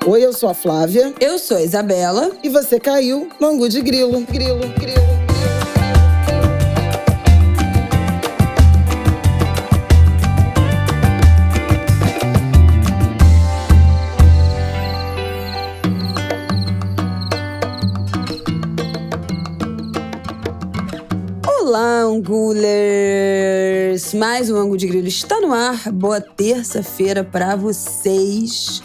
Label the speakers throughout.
Speaker 1: Oi, eu sou a Flávia.
Speaker 2: Eu sou a Isabela.
Speaker 1: E você caiu no Angu de Grilo.
Speaker 2: Olá, Angulers! Mais um Angu de Grilo está no ar. Boa terça-feira para vocês.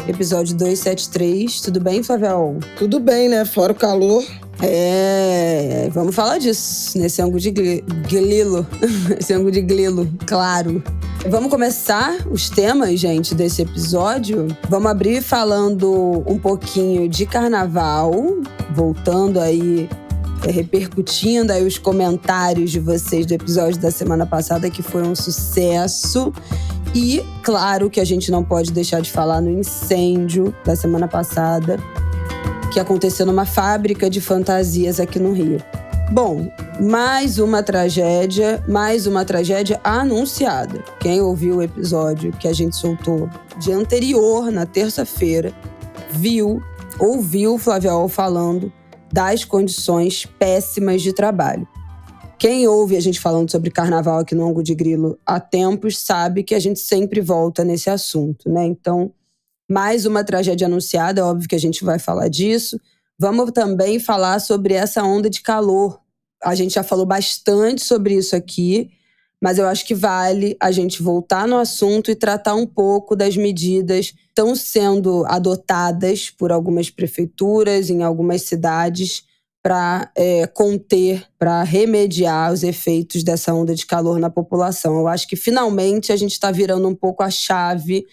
Speaker 2: Episódio 273. Tudo bem, Flavião?
Speaker 1: Tudo bem, né? Fora o calor.
Speaker 2: Vamos falar disso nesse Angu de Grilo. Esse Angu de Grilo, claro. Vamos começar os temas, gente, desse episódio. Vamos abrir falando um pouquinho de carnaval, voltando aí, repercutindo aí os comentários de vocês do episódio da semana passada, que foi um sucesso. E, claro, que a gente não pode deixar de falar no incêndio da semana passada, que aconteceu numa fábrica de fantasias aqui no Rio. Bom, mais uma tragédia anunciada. Quem ouviu o episódio que a gente soltou dia anterior, na terça-feira, ouviu o Flaviol falando das condições péssimas de trabalho. Quem ouve a gente falando sobre carnaval aqui no Angu de Grilo há tempos sabe que a gente sempre volta nesse assunto, né? Então, mais uma tragédia anunciada, é óbvio que a gente vai falar disso. Vamos também falar sobre essa onda de calor. A gente já falou bastante sobre isso aqui, mas eu acho que vale a gente voltar no assunto e tratar um pouco das medidas que estão sendo adotadas por algumas prefeituras em algumas cidades para conter, para remediar os efeitos dessa onda de calor na população. Eu acho que finalmente a gente está virando um pouco a chave,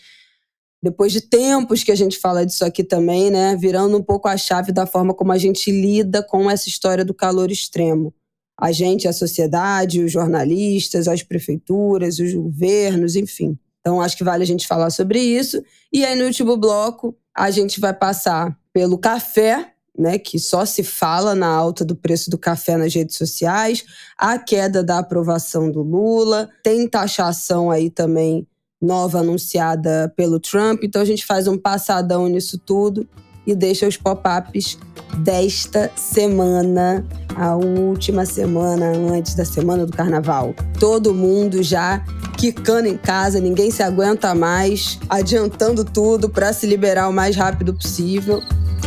Speaker 2: depois de tempos que a gente fala disso aqui também, né? Virando um pouco a chave da forma como a gente lida com essa história do calor extremo. A gente, a sociedade, os jornalistas, as prefeituras, os governos, enfim. Então, acho que vale a gente falar sobre isso. E aí, no último bloco, a gente vai passar pelo café, né, que só se fala na alta do preço do café nas redes sociais, a queda da aprovação do Lula, tem taxação aí também nova anunciada pelo Trump. Então, a gente faz um passadão nisso tudo e deixa os pop-ups desta semana, a última semana antes da semana do carnaval. Todo mundo já quicando em casa, ninguém se aguenta mais, adiantando tudo para se liberar o mais rápido possível.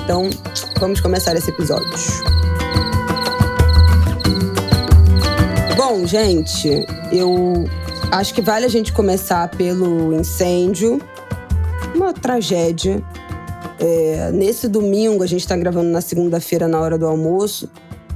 Speaker 2: Então, vamos começar esse episódio. Bom, gente, eu acho que vale a gente começar pelo incêndio. Uma tragédia. Nesse domingo, a gente está gravando na segunda-feira, na hora do almoço.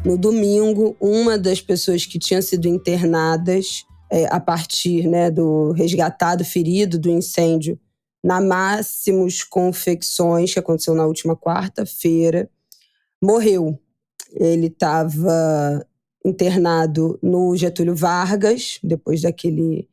Speaker 2: No domingo, uma das pessoas que tinha sido internadas a partir, né, do resgatado, ferido do incêndio, na Máximos Confecções, que aconteceu na última quarta-feira, morreu. Ele estava internado no Getúlio Vargas, depois daquele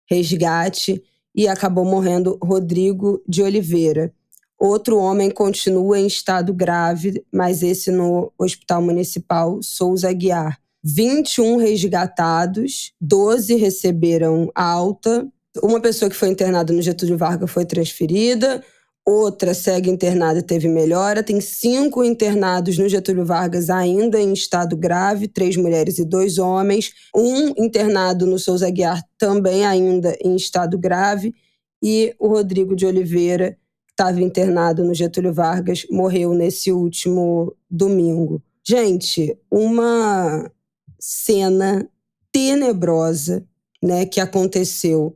Speaker 2: resgate, e acabou morrendo Rodrigo de Oliveira. Outro homem continua em estado grave, mas esse no Hospital Municipal Souza Aguiar. 21 resgatados, 12 receberam alta. Uma pessoa que foi internada no Getúlio Vargas foi transferida, outra segue internada e teve melhora. Tem 5 internados no Getúlio Vargas ainda em estado grave, 3 mulheres e 2 homens. Um internado no Souza Aguiar também ainda em estado grave. E o Rodrigo de Oliveira, que estava internado no Getúlio Vargas, morreu nesse último domingo. Gente, uma cena tenebrosa, né, que aconteceu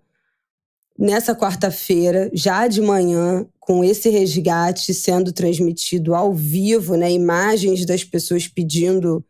Speaker 2: nessa quarta-feira, já de manhã, com esse resgate sendo transmitido ao vivo, né, imagens das pessoas pedindo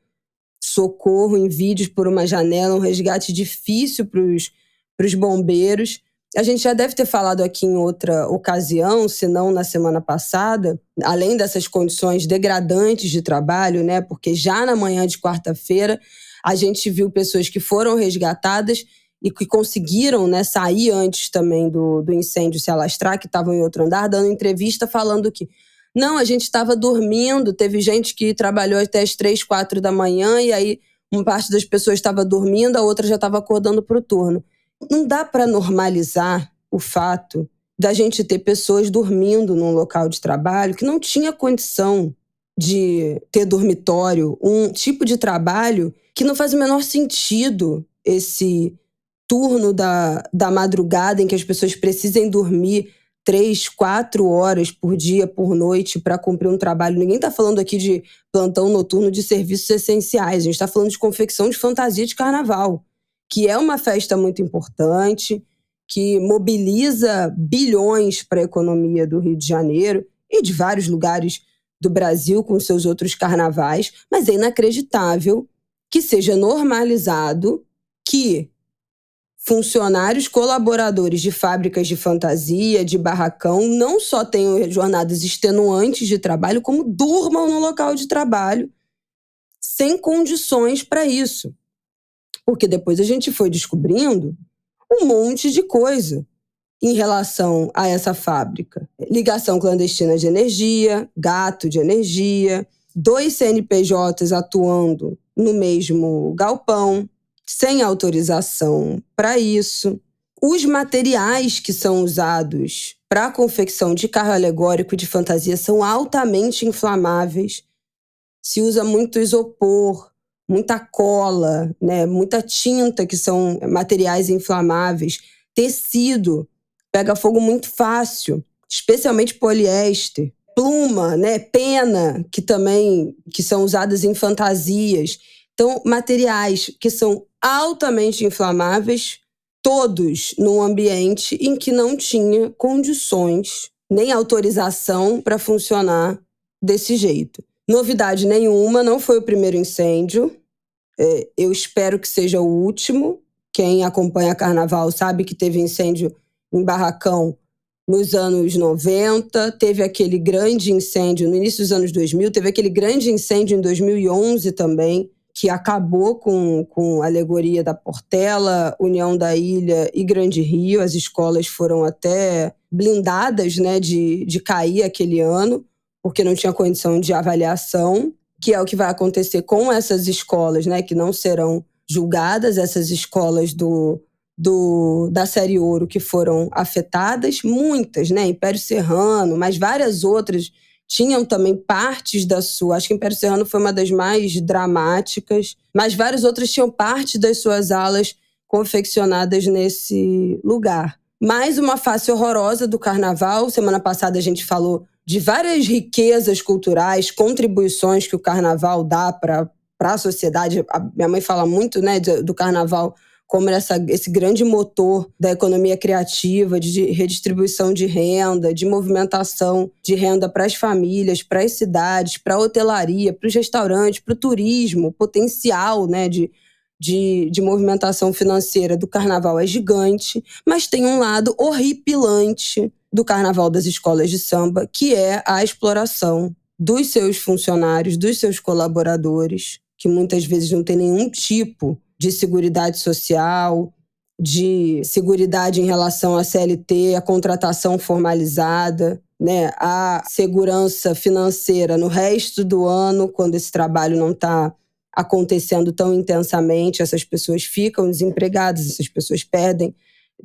Speaker 2: socorro em vídeos por uma janela, um resgate difícil para os bombeiros. A gente já deve ter falado aqui em outra ocasião, se não na semana passada, além dessas condições degradantes de trabalho, né, porque já na manhã de quarta-feira a gente viu pessoas que foram resgatadas e que conseguiram, né, sair antes também do incêndio se alastrar, que estavam em outro andar, dando entrevista falando que não, a gente estava dormindo, teve gente que trabalhou até as 3, 4 da manhã e aí uma parte das pessoas estava dormindo, a outra já estava acordando para o turno. Não dá para normalizar o fato da gente ter pessoas dormindo num local de trabalho que não tinha condição de ter dormitório, um tipo de trabalho que não faz o menor sentido, esse turno da madrugada em que as pessoas precisem dormir 3, 4 horas por dia, por noite, para cumprir um trabalho. Ninguém está falando aqui de plantão noturno de serviços essenciais. A gente está falando de confecção de fantasia de carnaval, que é uma festa muito importante, que mobiliza bilhões para a economia do Rio de Janeiro e de vários lugares do Brasil com seus outros carnavais, mas é inacreditável que seja normalizado que funcionários colaboradores de fábricas de fantasia, de barracão, não só tenham jornadas extenuantes de trabalho, como durmam no local de trabalho sem condições para isso. Porque depois a gente foi descobrindo um monte de coisa em relação a essa fábrica. Ligação clandestina de energia, gato de energia, 2 CNPJs atuando no mesmo galpão, sem autorização para isso. Os materiais que são usados para a confecção de carro alegórico e de fantasia são altamente inflamáveis. Se usa muito isopor, muita cola, né, muita tinta, que são materiais inflamáveis. Tecido pega fogo muito fácil, especialmente poliéster. Pluma, né, pena, que são usadas em fantasias. Então, materiais que são altamente inflamáveis, todos num ambiente em que não tinha condições nem autorização para funcionar desse jeito. Novidade nenhuma, não foi o primeiro incêndio. Eu espero que seja o último. Quem acompanha carnaval sabe que teve incêndio em barracão nos anos 90, teve aquele grande incêndio no início dos anos 2000, teve aquele grande incêndio em 2011 também, que acabou com a alegoria da Portela, União da Ilha e Grande Rio. As escolas foram até blindadas, né, de cair aquele ano, porque não tinha condição de avaliação, que é o que vai acontecer com essas escolas, né, que não serão julgadas, essas escolas da Série Ouro que foram afetadas, muitas, né, Império Serrano, mas várias outras tinham também partes da sua... Acho que Império Serrano foi uma das mais dramáticas, mas várias outras tinham parte das suas alas confeccionadas nesse lugar. Mais uma face horrorosa do carnaval. Semana passada a gente falou de várias riquezas culturais, contribuições que o carnaval dá para a sociedade. Minha mãe fala muito, né, do carnaval como esse grande motor da economia criativa, de redistribuição de renda, de movimentação de renda para as famílias, para as cidades, para a hotelaria, para os restaurantes, para o turismo. O potencial, né, de movimentação financeira do carnaval é gigante, mas tem um lado horripilante do carnaval das escolas de samba, que é a exploração dos seus funcionários, dos seus colaboradores, que muitas vezes não tem nenhum tipo de seguridade social, de seguridade em relação à CLT, a contratação formalizada, né, a segurança financeira no resto do ano, quando esse trabalho não está acontecendo tão intensamente, essas pessoas ficam desempregadas, essas pessoas perdem.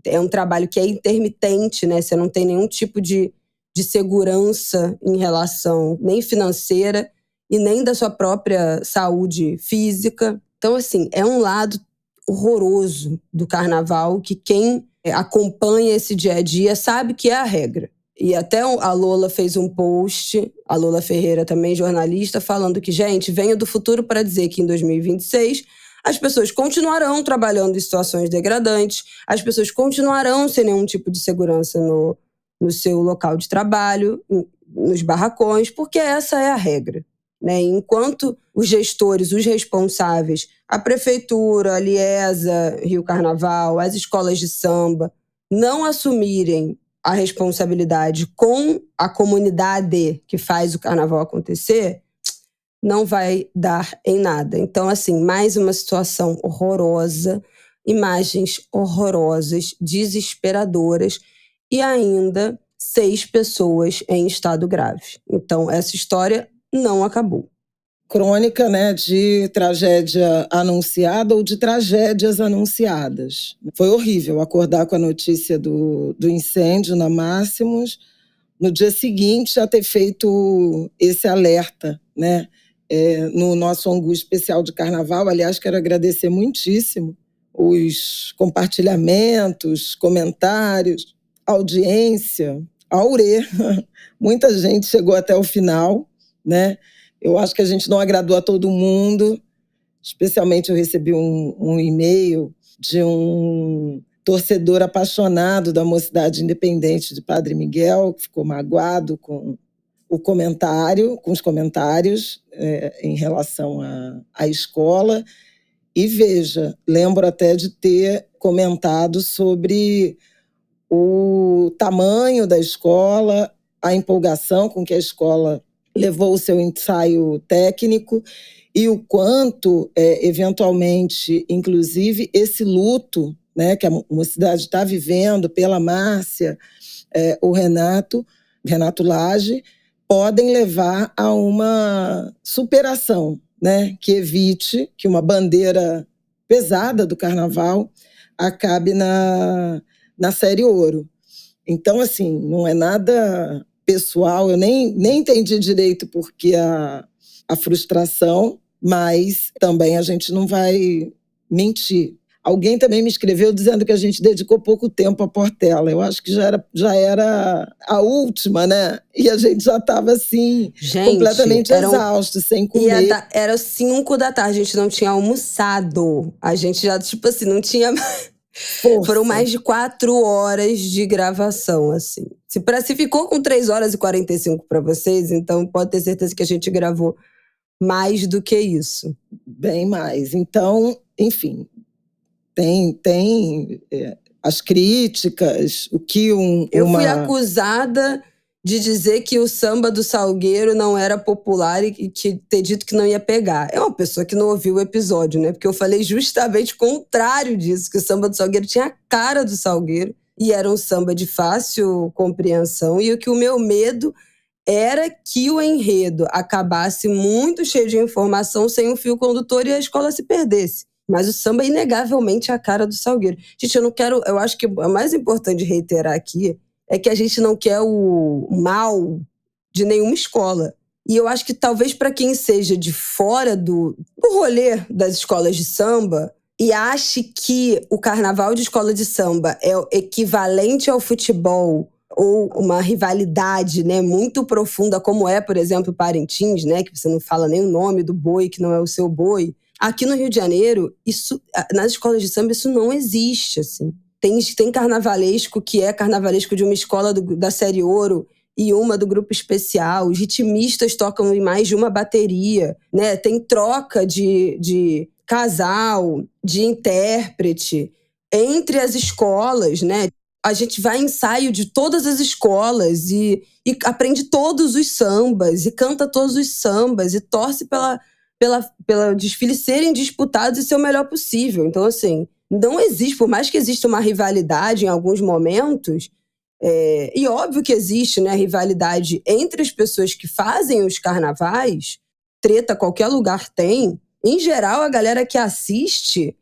Speaker 2: É um trabalho que é intermitente, né? Você não tem nenhum tipo de segurança em relação nem financeira e nem da sua própria saúde física. Então, assim, é um lado horroroso do carnaval que quem acompanha esse dia a dia sabe que é a regra. E até a Lola fez um post, a Lola Ferreira também, jornalista, falando que, gente, venho do futuro para dizer que em 2026 as pessoas continuarão trabalhando em situações degradantes, as pessoas continuarão sem nenhum tipo de segurança no seu local de trabalho, nos barracões, porque essa é a regra. Né? Enquanto os gestores, os responsáveis, a prefeitura, a Liesa, Rio Carnaval, as escolas de samba, não assumirem a responsabilidade com a comunidade que faz o carnaval acontecer, não vai dar em nada. Então, assim, mais uma situação horrorosa, imagens horrorosas, desesperadoras e ainda 6 pessoas em estado grave. Então, essa história não acabou.
Speaker 1: crônica, né, de tragédia anunciada ou de tragédias anunciadas. Foi horrível acordar com a notícia do incêndio na Máximos, no dia seguinte já ter feito esse alerta, né, no nosso Angu especial de Carnaval. Aliás, quero agradecer muitíssimo os compartilhamentos, comentários, audiência, aurê. Muita gente chegou até o final, né? Eu acho que a gente não agradou a todo mundo. Especialmente eu recebi um e-mail de um torcedor apaixonado da Mocidade Independente de Padre Miguel, que ficou magoado com os comentários em relação à escola. E veja, lembro até de ter comentado sobre o tamanho da escola, a empolgação com que a escola levou o seu ensaio técnico e o quanto, eventualmente, inclusive, esse luto, né, que a Mocidade está vivendo pela Márcia, o Renato Lage, podem levar a uma superação, né, que evite que uma bandeira pesada do Carnaval acabe na Série Ouro. Então, assim, não é nada pessoal, eu nem entendi direito porque a frustração, mas também a gente não vai mentir. Alguém também me escreveu dizendo que a gente dedicou pouco tempo à Portela. Eu acho que já era a última, né? E a gente já estava assim, completamente exausto, sem comer.
Speaker 2: Era 5 da tarde, a gente não tinha almoçado. A gente já, tipo assim, não tinha... Força. Foram mais de 4 horas de gravação, assim. Se ficou com 3 horas e 45 para vocês, então pode ter certeza que a gente gravou mais do que isso.
Speaker 1: Bem mais. Então, enfim, tem as críticas, o que
Speaker 2: Eu fui acusada de dizer que o samba do Salgueiro não era popular e que ter dito que não ia pegar. É uma pessoa que não ouviu o episódio, né? Porque eu falei justamente o contrário disso, que o samba do Salgueiro tinha a cara do Salgueiro e era um samba de fácil compreensão, e que o meu medo era que o enredo acabasse muito cheio de informação, sem um fio condutor, e a escola se perdesse. Mas o samba é inegavelmente a cara do Salgueiro. Gente, eu acho que o mais importante reiterar aqui é que a gente não quer o mal de nenhuma escola. E eu acho que talvez para quem seja de fora do rolê das escolas de samba e ache que o carnaval de escola de samba é equivalente ao futebol ou uma rivalidade, né, muito profunda, como é, por exemplo, Parintins, né, que você não fala nem o nome do boi, que não é o seu boi. Aqui no Rio de Janeiro, nas escolas de samba, isso não existe, assim. Tem carnavalesco que é carnavalesco de uma escola da Série Ouro e uma do grupo especial. Os ritmistas tocam em mais de uma bateria, né? Tem troca de casal, de intérprete entre as escolas, né? A gente vai em ensaio de todas as escolas e aprende todos os sambas e canta todos os sambas e torce pela desfiles serem disputados e ser o melhor possível. Então, assim, não existe, por mais que exista uma rivalidade em alguns momentos, e óbvio que existe, né, rivalidade entre as pessoas que fazem os carnavais, treta qualquer lugar tem. Em geral, a galera que assiste,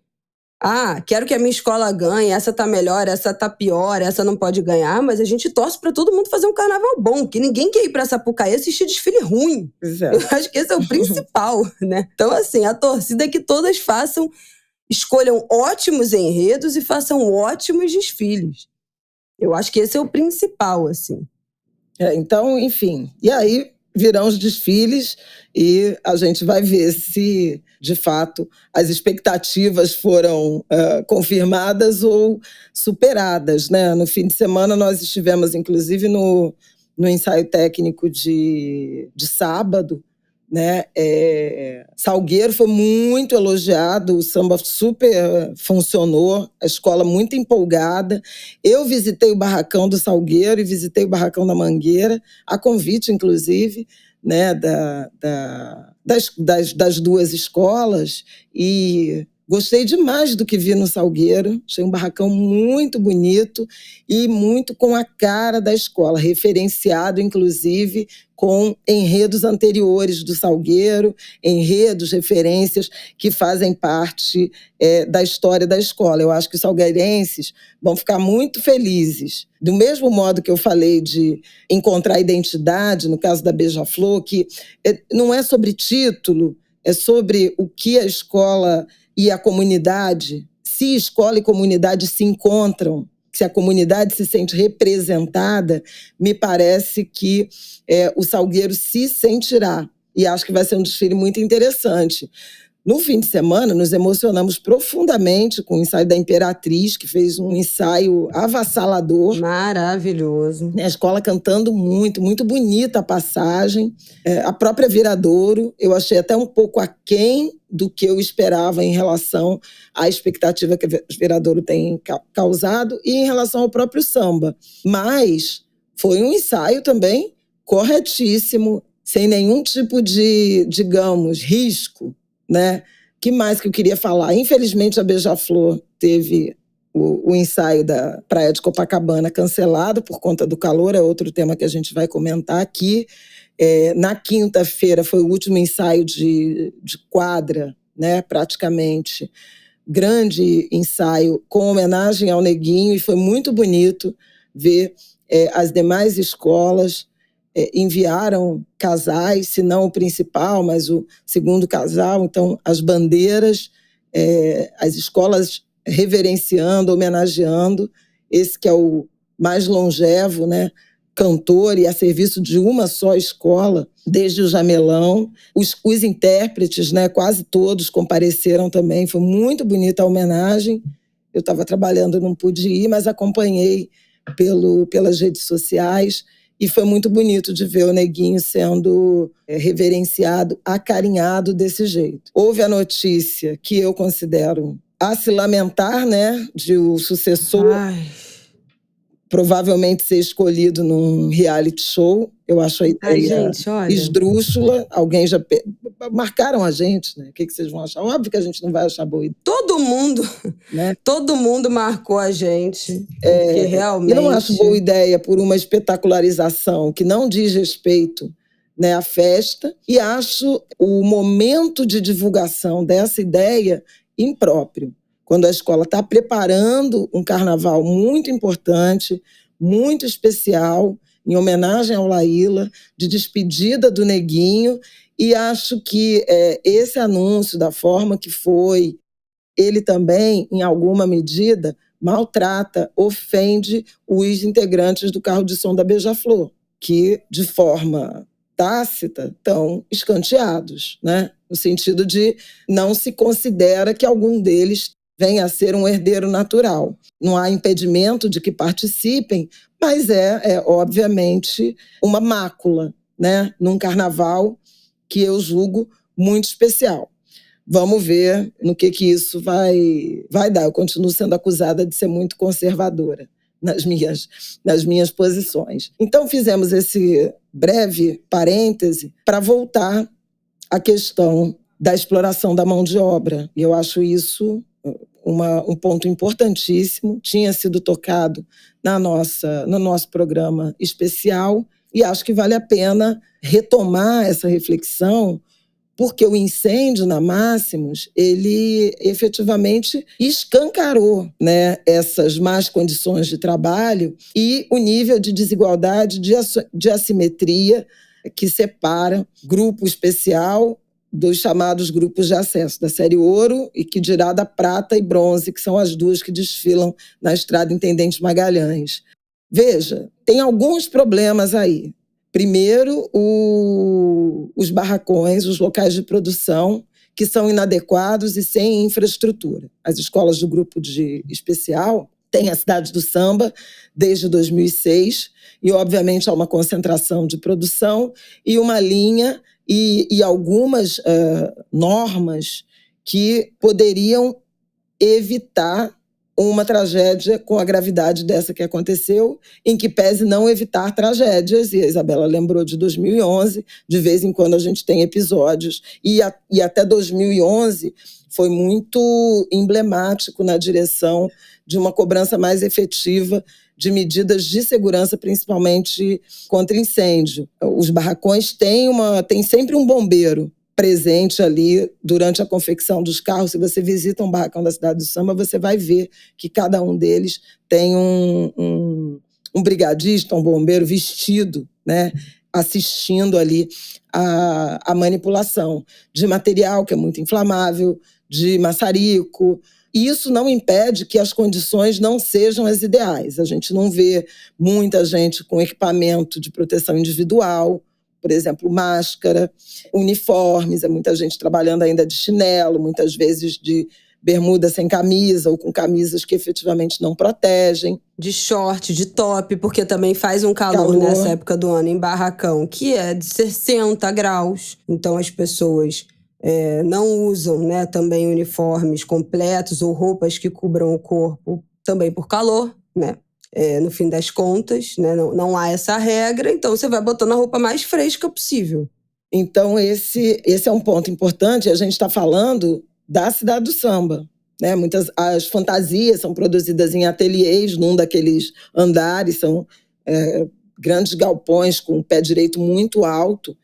Speaker 2: quero que a minha escola ganhe, essa tá melhor, essa tá pior, essa não pode ganhar, mas a gente torce pra todo mundo fazer um carnaval bom, que ninguém quer ir pra Sapucaí assistir desfile ruim.
Speaker 1: Exato.
Speaker 2: Eu acho que esse é o principal, né? Então, assim, a torcida é que todas escolham ótimos enredos e façam ótimos desfiles. Eu acho que esse é o principal, assim.
Speaker 1: Então, enfim, e aí virão os desfiles e a gente vai ver se, de fato, as expectativas foram confirmadas ou superadas, né? No fim de semana nós estivemos, inclusive, no ensaio técnico de sábado, né? Salgueiro foi muito elogiado, o samba super funcionou, a escola muito empolgada. Eu visitei o barracão do Salgueiro e visitei o barracão da Mangueira, a convite, inclusive, né, das duas escolas, e Gostei demais do que vi no Salgueiro. Achei um barracão muito bonito e muito com a cara da escola, referenciado, inclusive, com enredos anteriores do Salgueiro, enredos, referências que fazem parte da história da escola. Eu acho que os salgueirenses vão ficar muito felizes. Do mesmo modo que eu falei de encontrar identidade, no caso da Beija-Flor, que não é sobre título, é sobre o que a escola e a comunidade, se escola e comunidade se encontram, se a comunidade se sente representada, me parece que o Salgueiro se sentirá. E acho que vai ser um desfile muito interessante. No fim de semana, nos emocionamos profundamente com o ensaio da Imperatriz, que fez um ensaio avassalador.
Speaker 2: Maravilhoso.
Speaker 1: A escola cantando muito, muito bonita a passagem. A própria Viradouro, eu achei até um pouco aquém do que eu esperava em relação à expectativa que a Viradouro tem causado e em relação ao próprio samba. Mas foi um ensaio também corretíssimo, sem nenhum tipo de, digamos, risco, né? Que mais que eu queria falar? Infelizmente, a Beija-Flor teve o ensaio da Praia de Copacabana cancelado por conta do calor, é outro tema que a gente vai comentar aqui. Na quinta-feira foi o último ensaio de quadra, né? Praticamente. Grande ensaio com homenagem ao Neguinho, e foi muito bonito ver as demais escolas enviaram casais, se não o principal, mas o segundo casal. Então, as bandeiras, as escolas reverenciando, homenageando esse que é o mais longevo, né, cantor e a serviço de uma só escola, desde o Jamelão. Os intérpretes, né, quase todos compareceram também. Foi muito bonita a homenagem. Eu estava trabalhando, não pude ir, mas acompanhei pelas redes sociais. E foi muito bonito de ver o Neguinho sendo reverenciado, acarinhado desse jeito. Houve a notícia que eu considero a se lamentar, né, de o sucessor provavelmente ser escolhido num reality show. Eu acho a ideia esdrúxula. Alguém já... Marcaram a gente, né? O que vocês vão achar? Óbvio que a gente não vai achar boa ideia.
Speaker 2: Todo mundo,
Speaker 1: né?
Speaker 2: Todo mundo marcou a gente. Porque realmente...
Speaker 1: Eu não acho boa ideia por uma espetacularização que não diz respeito, né, à festa. E acho o momento de divulgação dessa ideia impróprio. Quando a escola está preparando um carnaval muito importante, muito especial, em homenagem ao Laíla, de despedida do Neguinho, e acho que esse anúncio, da forma que foi, ele também, em alguma medida, maltrata, ofende os integrantes do carro de som da Beija-Flor, que, de forma tácita, estão escanteados, né? No sentido de não se considera que algum deles venha a ser um herdeiro natural. Não há impedimento de que participem, mas obviamente, uma mácula, né, num carnaval que eu julgo muito especial. Vamos ver no que isso vai dar. Eu continuo sendo acusada de ser muito conservadora nas minhas posições. Então, fizemos esse breve parêntese para voltar à questão da exploração da mão de obra. E eu acho isso um ponto importantíssimo, tinha sido tocado no nosso programa especial, e acho que vale a pena retomar essa reflexão, porque o incêndio na Máximos, ele efetivamente escancarou, né, essas más condições de trabalho e o nível de desigualdade, de assimetria que separa grupo especial dos chamados grupos de acesso, da série Ouro e que dirá da Prata e Bronze, que são as duas que desfilam na Estrada Intendente Magalhães. Veja, tem alguns problemas aí. Primeiro, os barracões, os locais de produção, que são inadequados e sem infraestrutura. As escolas do grupo de especial têm a Cidade do Samba desde 2006 e, obviamente, há uma concentração de produção e uma linha e algumas normas que poderiam evitar uma tragédia com a gravidade dessa que aconteceu, em que pese não evitar tragédias, e a Isabela lembrou de 2011, de vez em quando a gente tem episódios, e até 2011 foi muito emblemático na direção de uma cobrança mais efetiva de medidas de segurança, principalmente contra incêndio. Os barracões têm sempre um bombeiro presente ali durante a confecção dos carros. Se você visita um barracão da Cidade do Samba, você vai ver que cada um deles tem um brigadista, um bombeiro vestido, né, assistindo ali a manipulação de material que é muito inflamável, de maçarico. E isso não impede que as condições não sejam as ideais. A gente não vê muita gente com equipamento de proteção individual, por exemplo, máscara, uniformes, muita gente trabalhando ainda de chinelo, muitas vezes de bermuda sem camisa ou com camisas que efetivamente não protegem.
Speaker 2: De short, de top, porque também faz um calor nessa época do ano em barracão, que é de 60 graus. Então as pessoas não usam, né, também uniformes completos ou roupas que cubram o corpo também por calor, né? No fim das contas, né, não há essa regra, então você vai botando a roupa mais fresca possível.
Speaker 1: Então esse é um ponto importante. A gente está falando da Cidade do Samba, né? As fantasias são produzidas em ateliês, num daqueles andares, são grandes galpões com o pé direito muito alto.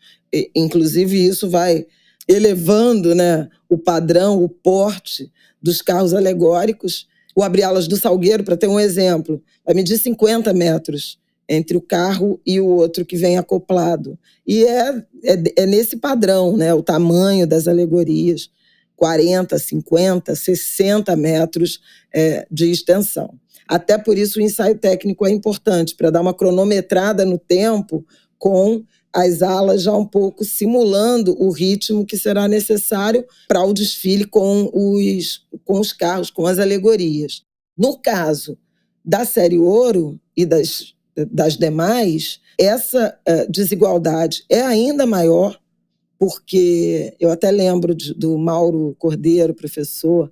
Speaker 1: Inclusive isso vai elevando, né, o padrão, o porte dos carros alegóricos. O Abre-Alas do Salgueiro, para ter um exemplo, vai medir 50 metros entre o carro e o outro que vem acoplado. E é nesse padrão, né, o tamanho das alegorias, 40, 50, 60 metros de extensão. Até por isso o ensaio técnico é importante, para dar uma cronometrada no tempo com as alas já um pouco simulando o ritmo que será necessário para o desfile com os carros, com as alegorias. No caso da série Ouro e das demais, essa desigualdade é ainda maior, porque eu até lembro do Mauro Cordeiro, professor,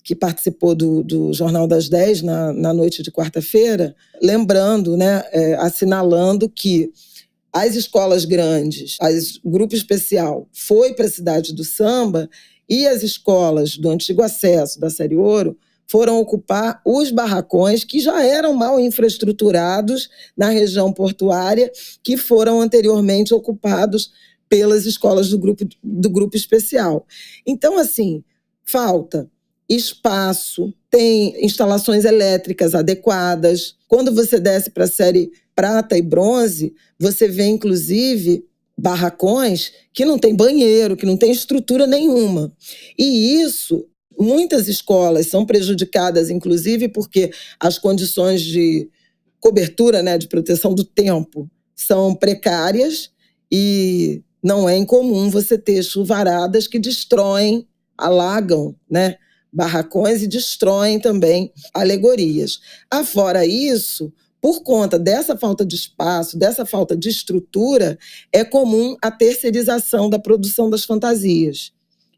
Speaker 1: que participou do Jornal das 10 na noite de quarta-feira, lembrando, né, assinalando que as escolas grandes, o grupo especial foi para a Cidade do Samba e as escolas do antigo acesso da série Ouro foram ocupar os barracões que já eram mal infraestruturados na região portuária, que foram anteriormente ocupados pelas escolas do grupo especial. Então, assim, falta espaço, tem instalações elétricas adequadas. Quando você desce para a série prata e bronze, você vê, inclusive, barracões que não tem banheiro, que não tem estrutura nenhuma. E isso, muitas escolas são prejudicadas, inclusive, porque as condições de cobertura, né, de proteção do tempo são precárias e não é incomum você ter chuvaradas que destroem, alagam, né, barracões e destroem também alegorias. Afora isso, por conta dessa falta de espaço, dessa falta de estrutura, é comum a terceirização da produção das fantasias.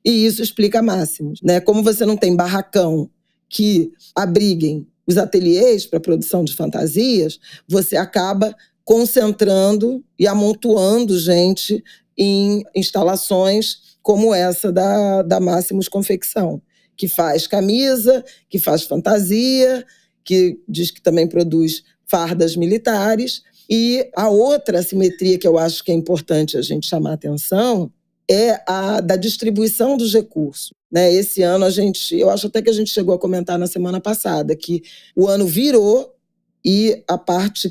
Speaker 1: E isso explica Máximos, né? Como você não tem barracão que abriguem os ateliês para a produção de fantasias, você acaba concentrando e amontoando gente em instalações como essa da Máximos Confecção, que faz camisa, que faz fantasia, que diz que também produz fardas militares. E a outra assimetria que eu acho que é importante a gente chamar a atenção é a da distribuição dos recursos. Né? Esse ano eu acho até que a gente chegou a comentar na semana passada, que o ano virou e a parte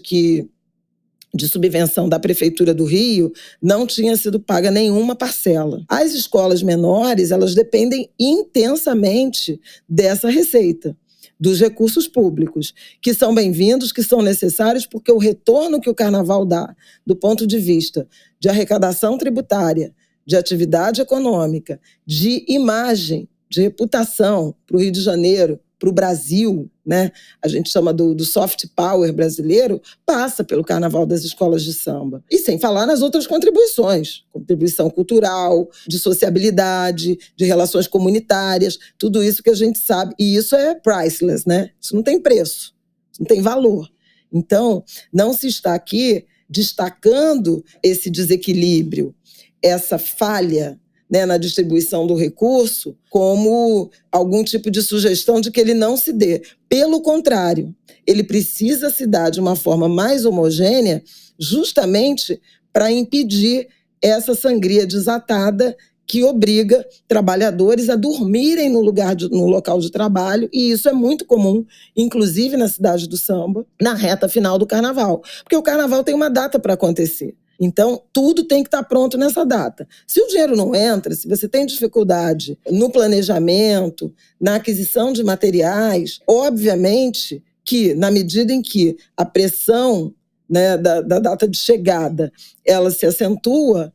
Speaker 1: de subvenção da Prefeitura do Rio não tinha sido paga nenhuma parcela. As escolas menores, elas dependem intensamente dessa receita, dos recursos públicos, que são bem-vindos, que são necessários, porque o retorno que o Carnaval dá, do ponto de vista de arrecadação tributária, de atividade econômica, de imagem, de reputação para o Rio de Janeiro, para o Brasil, né? A gente chama do soft power brasileiro, passa pelo Carnaval das escolas de samba. E sem falar nas outras contribuições, contribuição cultural, de sociabilidade, de relações comunitárias, tudo isso que a gente sabe. E isso é priceless, né? Isso não tem preço, não tem valor. Então, não se está aqui destacando esse desequilíbrio, essa falha, né, na distribuição do recurso, como algum tipo de sugestão de que ele não se dê. Pelo contrário, ele precisa se dar de uma forma mais homogênea, justamente para impedir essa sangria desatada que obriga trabalhadores a dormirem no local de trabalho, e isso é muito comum, inclusive na cidade do samba, na reta final do carnaval. Porque o carnaval tem uma data para acontecer. Então, tudo tem que estar pronto nessa data. Se o dinheiro não entra, se você tem dificuldade no planejamento, na aquisição de materiais, obviamente que, na medida em que a pressão, né, da data de chegada ela se acentua,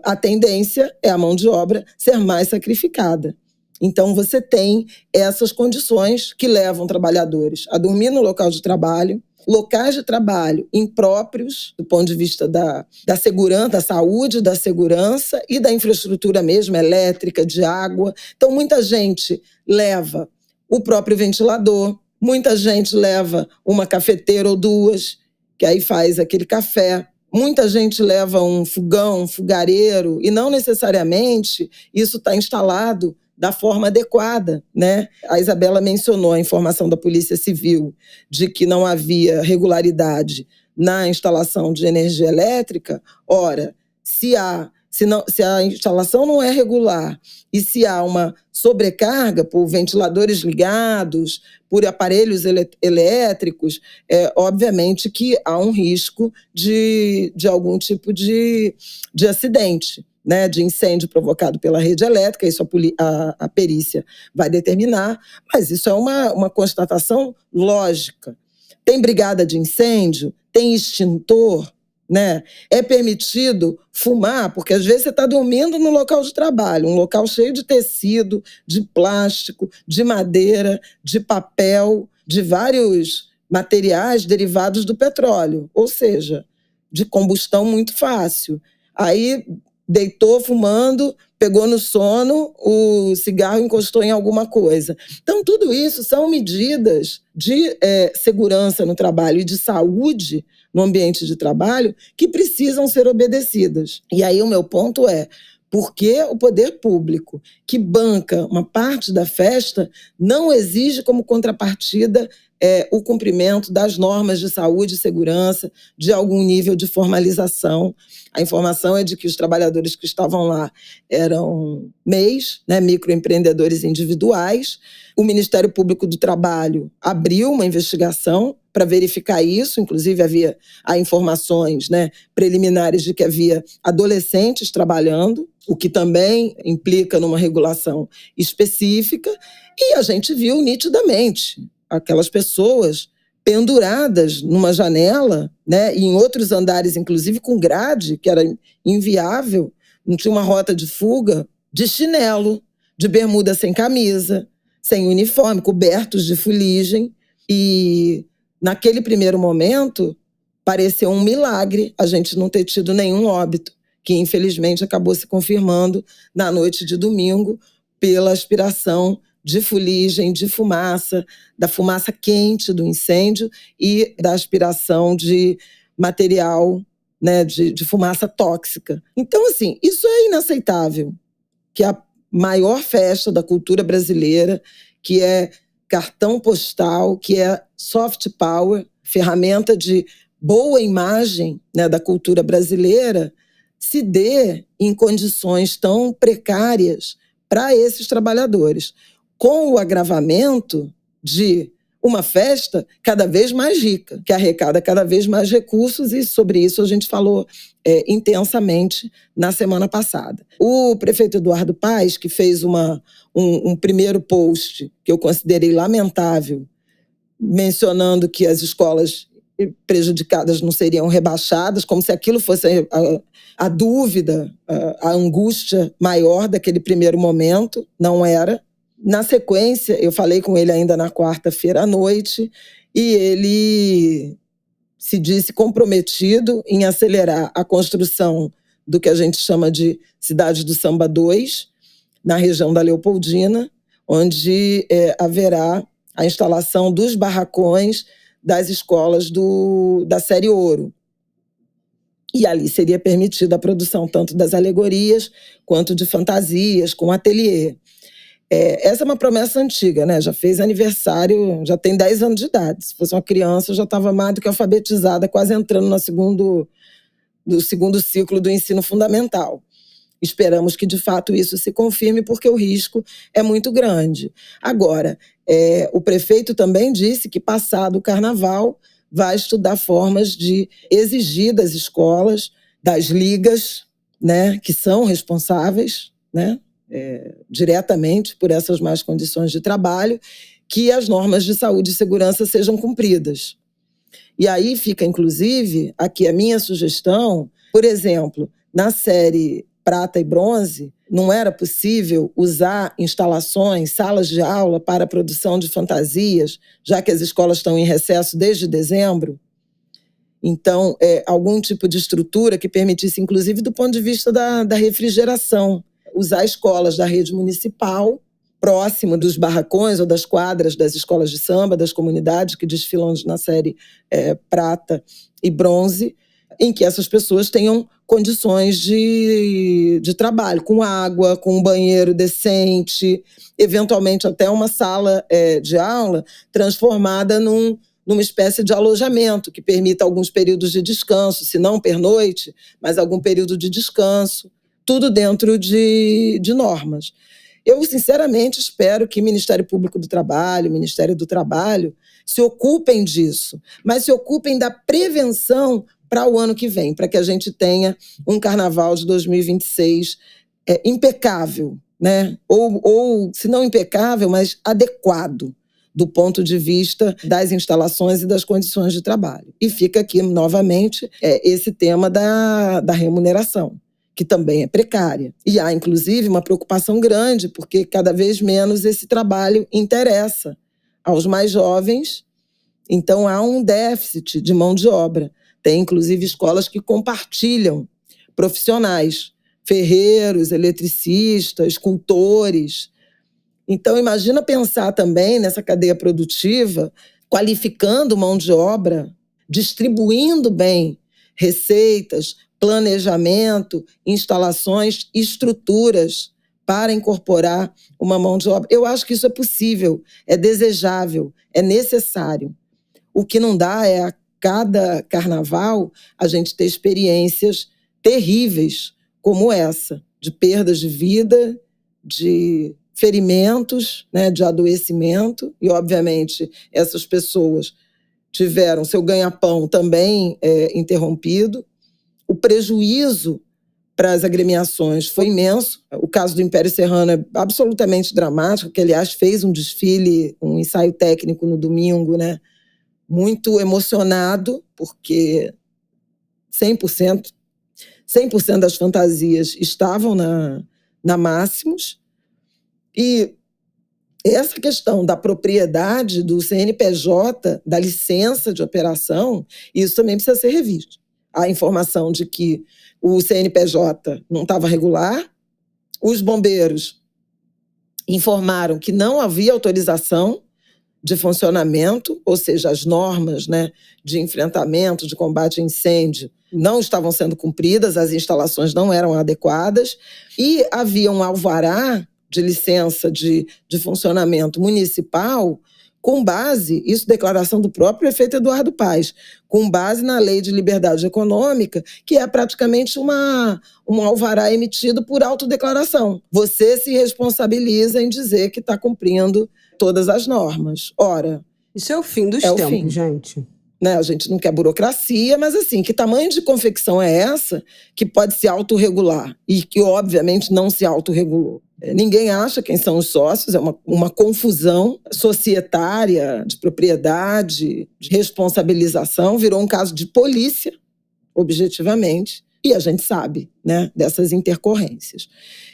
Speaker 1: a tendência é a mão de obra ser mais sacrificada. Então, você tem essas condições que levam trabalhadores a dormir no local de trabalho, locais de trabalho impróprios, do ponto de vista da segurança, da saúde, da segurança e da infraestrutura mesmo, elétrica, de água. Então, muita gente leva o próprio ventilador, muita gente leva uma cafeteira ou duas, que aí faz aquele café. Muita gente leva um fogão, um fogareiro, e não necessariamente isso está instalado da forma adequada, né? A Isabela mencionou a informação da Polícia Civil de que não havia regularidade na instalação de energia elétrica. Ora, se a instalação não é regular e se há uma sobrecarga por ventiladores ligados, por aparelhos elétricos, obviamente que há um risco de algum tipo de acidente, né, de incêndio provocado pela rede elétrica. Isso a perícia vai determinar, mas isso é uma constatação lógica. Tem brigada de incêndio, tem extintor, né? É permitido fumar, porque às vezes você está dormindo no local de trabalho, um local cheio de tecido, de plástico, de madeira, de papel, de vários materiais derivados do petróleo, ou seja, de combustão muito fácil. Aí deitou fumando, pegou no sono, o cigarro encostou em alguma coisa. Então, tudo isso são medidas de segurança no trabalho e de saúde no ambiente de trabalho que precisam ser obedecidas. E aí o meu ponto é: por que o poder público, que banca uma parte da festa, não exige como contrapartida o cumprimento das normas de saúde e segurança, de algum nível de formalização? A informação é de que os trabalhadores que estavam lá eram MEIs, né, microempreendedores individuais. O Ministério Público do Trabalho abriu uma investigação para verificar isso, inclusive havia informações, né, preliminares de que havia adolescentes trabalhando, o que também implica numa regulação específica, e a gente viu nitidamente aquelas pessoas penduradas numa janela, né, e em outros andares, inclusive com grade, que era inviável, não tinha uma rota de fuga, de chinelo, de bermuda sem camisa, sem uniforme, cobertos de fuligem. E naquele primeiro momento, pareceu um milagre a gente não ter tido nenhum óbito, que infelizmente acabou se confirmando na noite de domingo pela aspiração de fuligem, de fumaça, da fumaça quente do incêndio e da aspiração de material, né, de fumaça tóxica. Então, assim, isso é inaceitável. Que a maior festa da cultura brasileira, que é cartão postal, que é soft power, ferramenta de boa imagem, né, da cultura brasileira, se dê em condições tão precárias para esses trabalhadores, com o agravamento de uma festa cada vez mais rica, que arrecada cada vez mais recursos, e sobre isso a gente falou intensamente na semana passada. O prefeito Eduardo Paes, que fez um primeiro post que eu considerei lamentável, mencionando que as escolas prejudicadas não seriam rebaixadas, como se aquilo fosse a dúvida, a angústia maior daquele primeiro momento. Não era. Na sequência, eu falei com ele ainda na quarta-feira à noite e ele se disse comprometido em acelerar a construção do que a gente chama de Cidade do Samba 2, na região da Leopoldina, onde haverá a instalação dos barracões das escolas da Série Ouro. E ali seria permitida a produção tanto das alegorias quanto de fantasias, com ateliê. Essa é uma promessa antiga, né? Já fez aniversário, já tem 10 anos de idade. Se fosse uma criança, já estava mais do que alfabetizada, quase entrando no segundo ciclo do ensino fundamental. Esperamos que, de fato, isso se confirme, porque o risco é muito grande. Agora, o prefeito também disse que, passado o carnaval, vai estudar formas de exigir das escolas, das ligas, né, que são responsáveis, né, diretamente por essas más condições de trabalho, que as normas de saúde e segurança sejam cumpridas. E aí fica, inclusive, aqui a minha sugestão, por exemplo, na série Prata e Bronze, não era possível usar instalações, salas de aula para a produção de fantasias, já que as escolas estão em recesso desde dezembro? Então, algum tipo de estrutura que permitisse, inclusive do ponto de vista da refrigeração, usar escolas da rede municipal, próximo dos barracões ou das quadras das escolas de samba, das comunidades que desfilam na série Prata e Bronze, em que essas pessoas tenham condições de trabalho, com água, com um banheiro decente, eventualmente até uma sala de aula transformada numa espécie de alojamento que permita alguns períodos de descanso, se não pernoite, mas algum período de descanso, tudo dentro de normas. Eu, sinceramente, espero que o Ministério Público do Trabalho, o Ministério do Trabalho, se ocupem disso, mas se ocupem da prevenção para o ano que vem, para que a gente tenha um carnaval de 2026 impecável, né? Ou, se não impecável, mas adequado do ponto de vista das instalações e das condições de trabalho. E fica aqui, novamente, esse tema da remuneração, que também é precária. E há, inclusive, uma preocupação grande, porque cada vez menos esse trabalho interessa aos mais jovens, então há um déficit de mão de obra. Tem, inclusive, escolas que compartilham profissionais, ferreiros, eletricistas, escultores. Então, imagina pensar também nessa cadeia produtiva, qualificando mão de obra, distribuindo bem receitas, planejamento, instalações, estruturas para incorporar uma mão de obra. Eu acho que isso é possível, é desejável, é necessário. O que não dá é, a cada carnaval, a gente ter experiências terríveis como essa, de perdas de vida, de ferimentos, né, de adoecimento, e, obviamente, essas pessoas tiveram seu ganha-pão também interrompido. O prejuízo para as agremiações foi imenso. O caso do Império Serrano é absolutamente dramático, que, aliás, fez um desfile, um ensaio técnico no domingo, né, muito emocionado, porque 100% das fantasias estavam na Máximos. E essa questão da propriedade do CNPJ, da licença de operação, isso também precisa ser revisto. A informação de que o CNPJ não estava regular, os bombeiros informaram que não havia autorização de funcionamento, ou seja, as normas, né, de enfrentamento, de combate a incêndio, não estavam sendo cumpridas, as instalações não eram adequadas, e havia um alvará de licença de funcionamento municipal com base, isso declaração do próprio prefeito Eduardo Paes, com base na Lei de Liberdade Econômica, que é praticamente um alvará emitido por autodeclaração. Você se responsabiliza em dizer que está cumprindo todas as normas. Ora,
Speaker 2: isso é o fim dos tempos, gente.
Speaker 1: Né? A gente não quer burocracia, mas assim, que tamanho de confecção é essa que pode se autorregular e que, obviamente, não se autorregulou? Ninguém acha quem são os sócios, é uma confusão societária, de propriedade, de responsabilização, virou um caso de polícia, objetivamente, E a gente sabe, né, dessas intercorrências.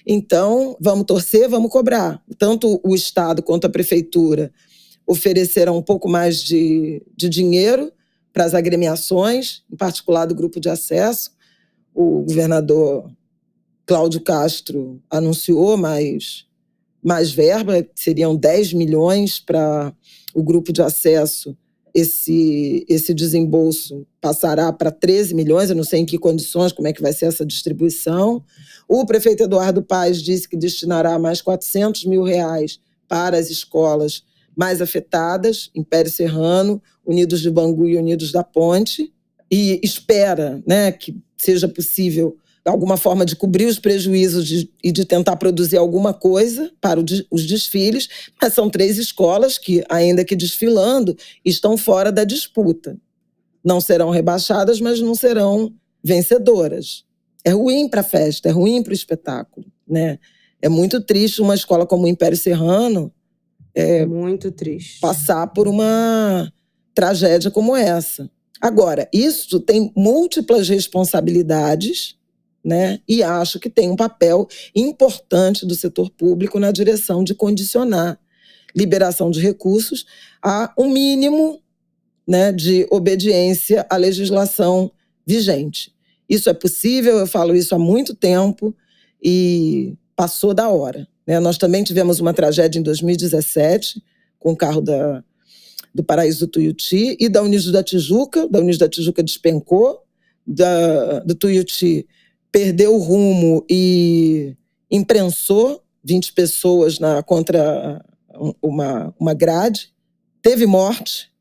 Speaker 1: Então, vamos torcer, vamos cobrar. Tanto o Estado quanto a Prefeitura ofereceram um pouco mais de dinheiro para as agremiações, em particular do grupo de acesso. O governador Cláudio Castro anunciou mais verba, seriam 10 milhões para o grupo de acesso. Esse desembolso passará para 13 milhões, eu não sei em que condições, como é que vai ser essa distribuição. O prefeito Eduardo Paes disse que destinará mais 400 mil reais para as escolas mais afetadas, Império Serrano, Unidos de Bangu e Unidos da Ponte, e espera, né, que seja possível alguma forma de cobrir os prejuízos e de tentar produzir alguma coisa para os desfiles, mas são 3 escolas que, ainda que desfilando, estão fora da disputa. Não serão rebaixadas, mas não serão vencedoras. É ruim para a festa, é ruim para o espetáculo, né? É muito triste uma escola como o Império Serrano
Speaker 2: muito triste
Speaker 1: passar por uma tragédia como essa. Agora, isso tem múltiplas responsabilidades, né? E acho que tem um papel importante do setor público na direção de condicionar liberação de recursos a um mínimo, né, de obediência à legislação vigente. Isso é possível, eu falo isso há muito tempo e passou da hora, né? Nós também tivemos uma tragédia em 2017 com o carro do Paraíso do Tuiuti e da Unidos da Tijuca. Da Unidos da Tijuca despencou, do Tuiuti perdeu o rumo e imprensou 20 pessoas contra uma grade. Teve morte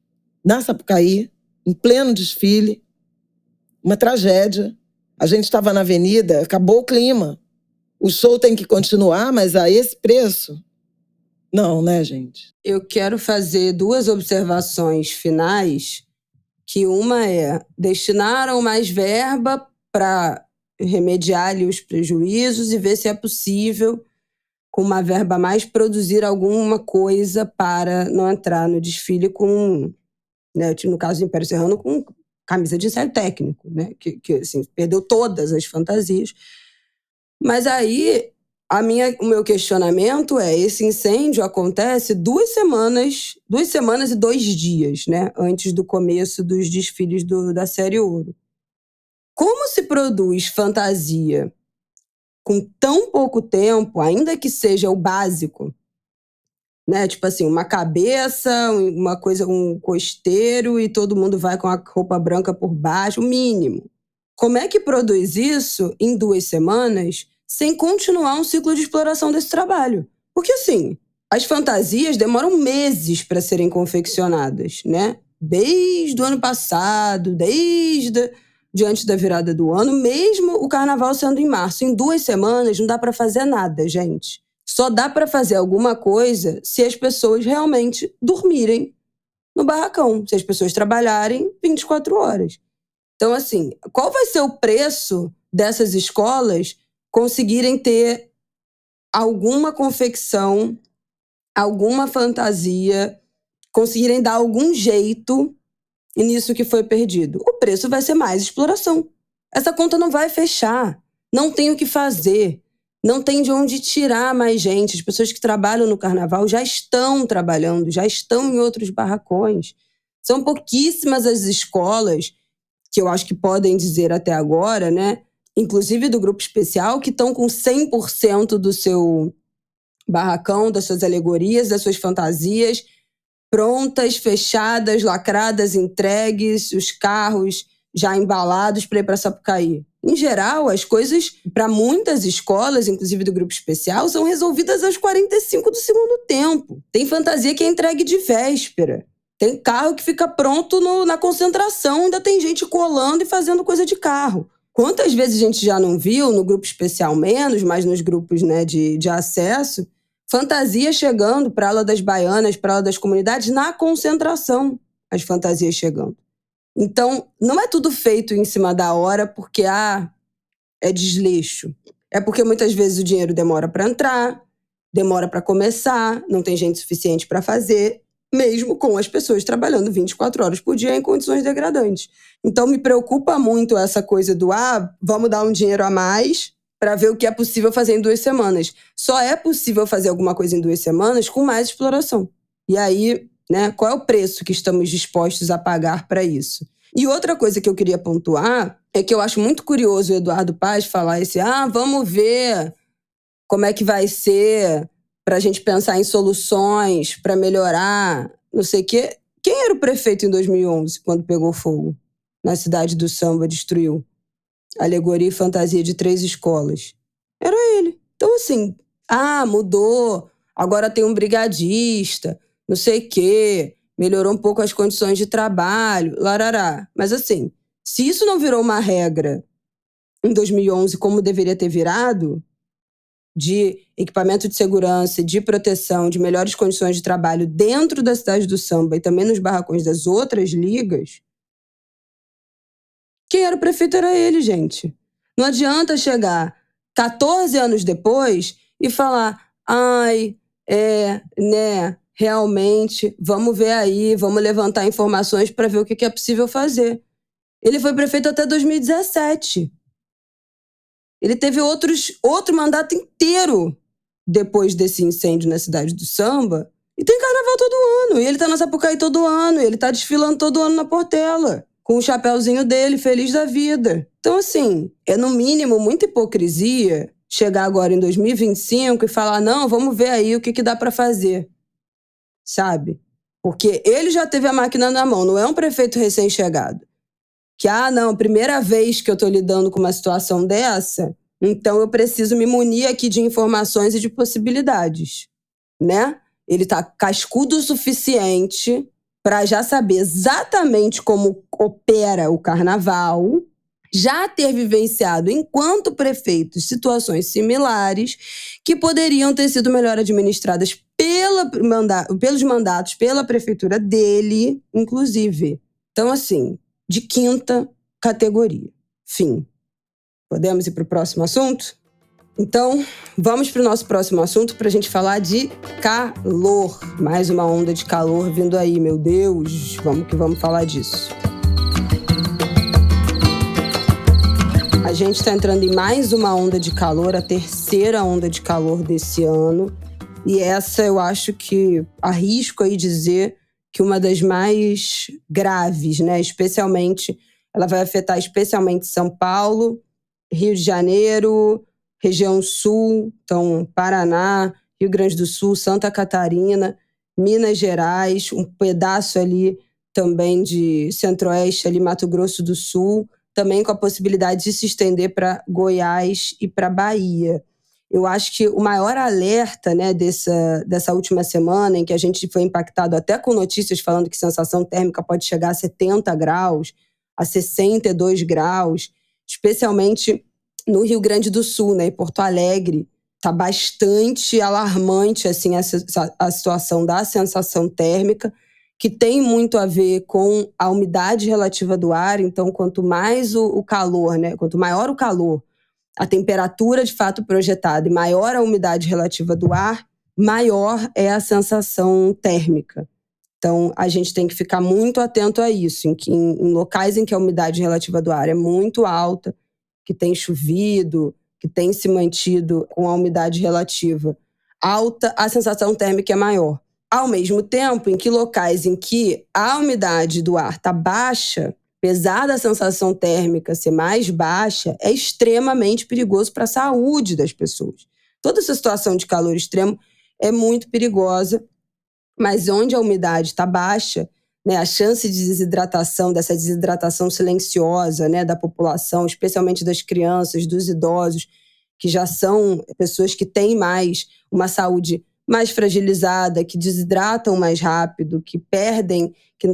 Speaker 1: na Sapucaí, em pleno desfile. Uma tragédia. A gente estava na avenida, acabou o clima. O show tem que continuar, mas a esse preço? Não, né, gente?
Speaker 2: Eu quero fazer 2 observações finais, que uma é: destinaram mais verba para remediar ali os prejuízos e ver se é possível, com uma verba a mais, produzir alguma coisa para não entrar no desfile com, né, no caso do Império Serrano, com camisa de ensaio técnico, né, que assim, perdeu todas as fantasias. Mas aí, o meu questionamento é: esse incêndio acontece 2 semanas e 2 dias, né, antes do começo dos desfiles da Série Ouro. Como se produz fantasia com tão pouco tempo, ainda que seja o básico, né? Tipo assim, uma cabeça, uma coisa, um costeiro e todo mundo vai com a roupa branca por baixo, o mínimo. Como é que produz isso em 2 semanas sem continuar um ciclo de exploração desse trabalho? Porque assim, as fantasias demoram meses para serem confeccionadas, né? Desde o ano passado, diante da virada do ano, mesmo o carnaval sendo em março. Em 2 semanas não dá para fazer nada, gente. Só dá para fazer alguma coisa se as pessoas realmente dormirem no barracão, se as pessoas trabalharem 24 horas. Então, assim, qual vai ser o preço dessas escolas conseguirem ter alguma confecção, alguma fantasia, conseguirem dar algum jeito nisso que foi perdido? O preço vai ser mais exploração. Essa conta não vai fechar. Não tem o que fazer. Não tem de onde tirar mais gente. As pessoas que trabalham no carnaval já estão trabalhando, já estão em outros barracões. São pouquíssimas as escolas, que eu acho que podem dizer até agora, né, inclusive do grupo especial, que estão com 100% do seu barracão, das suas alegorias, das suas fantasias prontas, fechadas, lacradas, entregues, os carros já embalados para ir para Sapucaí. Em geral, as coisas, para muitas escolas, inclusive do grupo especial, são resolvidas aos 45 do segundo tempo. Tem fantasia que é entregue de véspera. Tem carro que fica pronto na concentração, ainda tem gente colando e fazendo coisa de carro. Quantas vezes a gente já não viu, no grupo especial menos, mas nos grupos, né, de acesso, fantasia chegando para a ala das baianas, para a ala das comunidades, na concentração, as fantasias chegando. Então, não é tudo feito em cima da hora porque é desleixo. É porque muitas vezes o dinheiro demora para entrar, demora para começar, não tem gente suficiente para fazer. mesmo com as pessoas trabalhando 24 horas por dia em condições degradantes. Então me preocupa muito essa coisa do vamos dar um dinheiro a mais para ver o que é possível fazer em 2 semanas. Só é possível fazer alguma coisa em 2 semanas com mais exploração. E aí, né, qual é o preço que estamos dispostos a pagar para isso? E outra coisa que eu queria pontuar é que eu acho muito curioso o Eduardo Paes falar vamos ver como é que vai ser para a gente pensar em soluções para melhorar, não sei o quê. Quem era o prefeito em 2011, quando pegou fogo na cidade do samba, destruiu alegoria e fantasia de 3 escolas? Era ele. Então, assim, mudou, agora tem um brigadista, não sei o quê, melhorou um pouco as condições de trabalho, larará. Mas, assim, se isso não virou uma regra em 2011 como deveria ter virado, de equipamento de segurança, de proteção, de melhores condições de trabalho dentro da cidade do samba e também nos barracões das outras ligas, quem era o prefeito era ele, gente. Não adianta chegar 14 anos depois e falar, realmente, vamos ver aí, vamos levantar informações para ver o que é possível fazer. Ele foi prefeito até 2017. Ele teve outro mandato inteiro depois desse incêndio na cidade do samba. E tem carnaval todo ano. E ele tá na Sapucaí todo ano. E ele tá desfilando todo ano na Portela, com o chapéuzinho dele, feliz da vida. Então, assim, é no mínimo muita hipocrisia chegar agora em 2025 e falar, não, vamos ver aí o que dá pra fazer. Sabe? Porque ele já teve a máquina na mão, não é um prefeito recém-chegado. Que, primeira vez que eu tô lidando com uma situação dessa, então eu preciso me munir aqui de informações e de possibilidades, né? Ele tá cascudo o suficiente para já saber exatamente como opera o carnaval, já ter vivenciado, enquanto prefeito, situações similares que poderiam ter sido melhor administradas pelos mandatos, pela prefeitura dele, inclusive. Então, assim, de 5ª categoria. Fim. Podemos ir para o próximo assunto? Então, vamos para o nosso próximo assunto para a gente falar de calor. Mais uma onda de calor vindo aí, meu Deus. Vamos falar disso. A gente está entrando em mais uma onda de calor, a 3ª onda de calor desse ano. E essa eu acho que arrisco aí dizer que uma das mais graves, né? Ela vai afetar especialmente São Paulo, Rio de Janeiro, região sul, então Paraná, Rio Grande do Sul, Santa Catarina, Minas Gerais, um pedaço ali também de Centro-Oeste, ali Mato Grosso do Sul, também com a possibilidade de se estender para Goiás e para Bahia. Eu acho que o maior alerta, né, dessa última semana, em que a gente foi impactado até com notícias falando que sensação térmica pode chegar a 70 graus, a 62 graus, especialmente no Rio Grande do Sul, né, em Porto Alegre. Está bastante alarmante assim, a situação da sensação térmica, que tem muito a ver com a umidade relativa do ar. Então, quanto mais o calor, né, quanto maior o calor, a temperatura de fato projetada e maior a umidade relativa do ar, maior é a sensação térmica. Então, a gente tem que ficar muito atento a isso, em locais em que a umidade relativa do ar é muito alta, que tem chovido, que tem se mantido com a umidade relativa alta, a sensação térmica é maior. Ao mesmo tempo, em que locais em que a umidade do ar está baixa, apesar da sensação térmica ser mais baixa, é extremamente perigoso para a saúde das pessoas. Toda essa situação de calor extremo é muito perigosa, mas onde a umidade está baixa, né, a chance de desidratação, dessa desidratação silenciosa, né, da população, especialmente das crianças, dos idosos, que já são pessoas que têm mais uma saúde mais fragilizada, que desidratam mais rápido, que perdem, que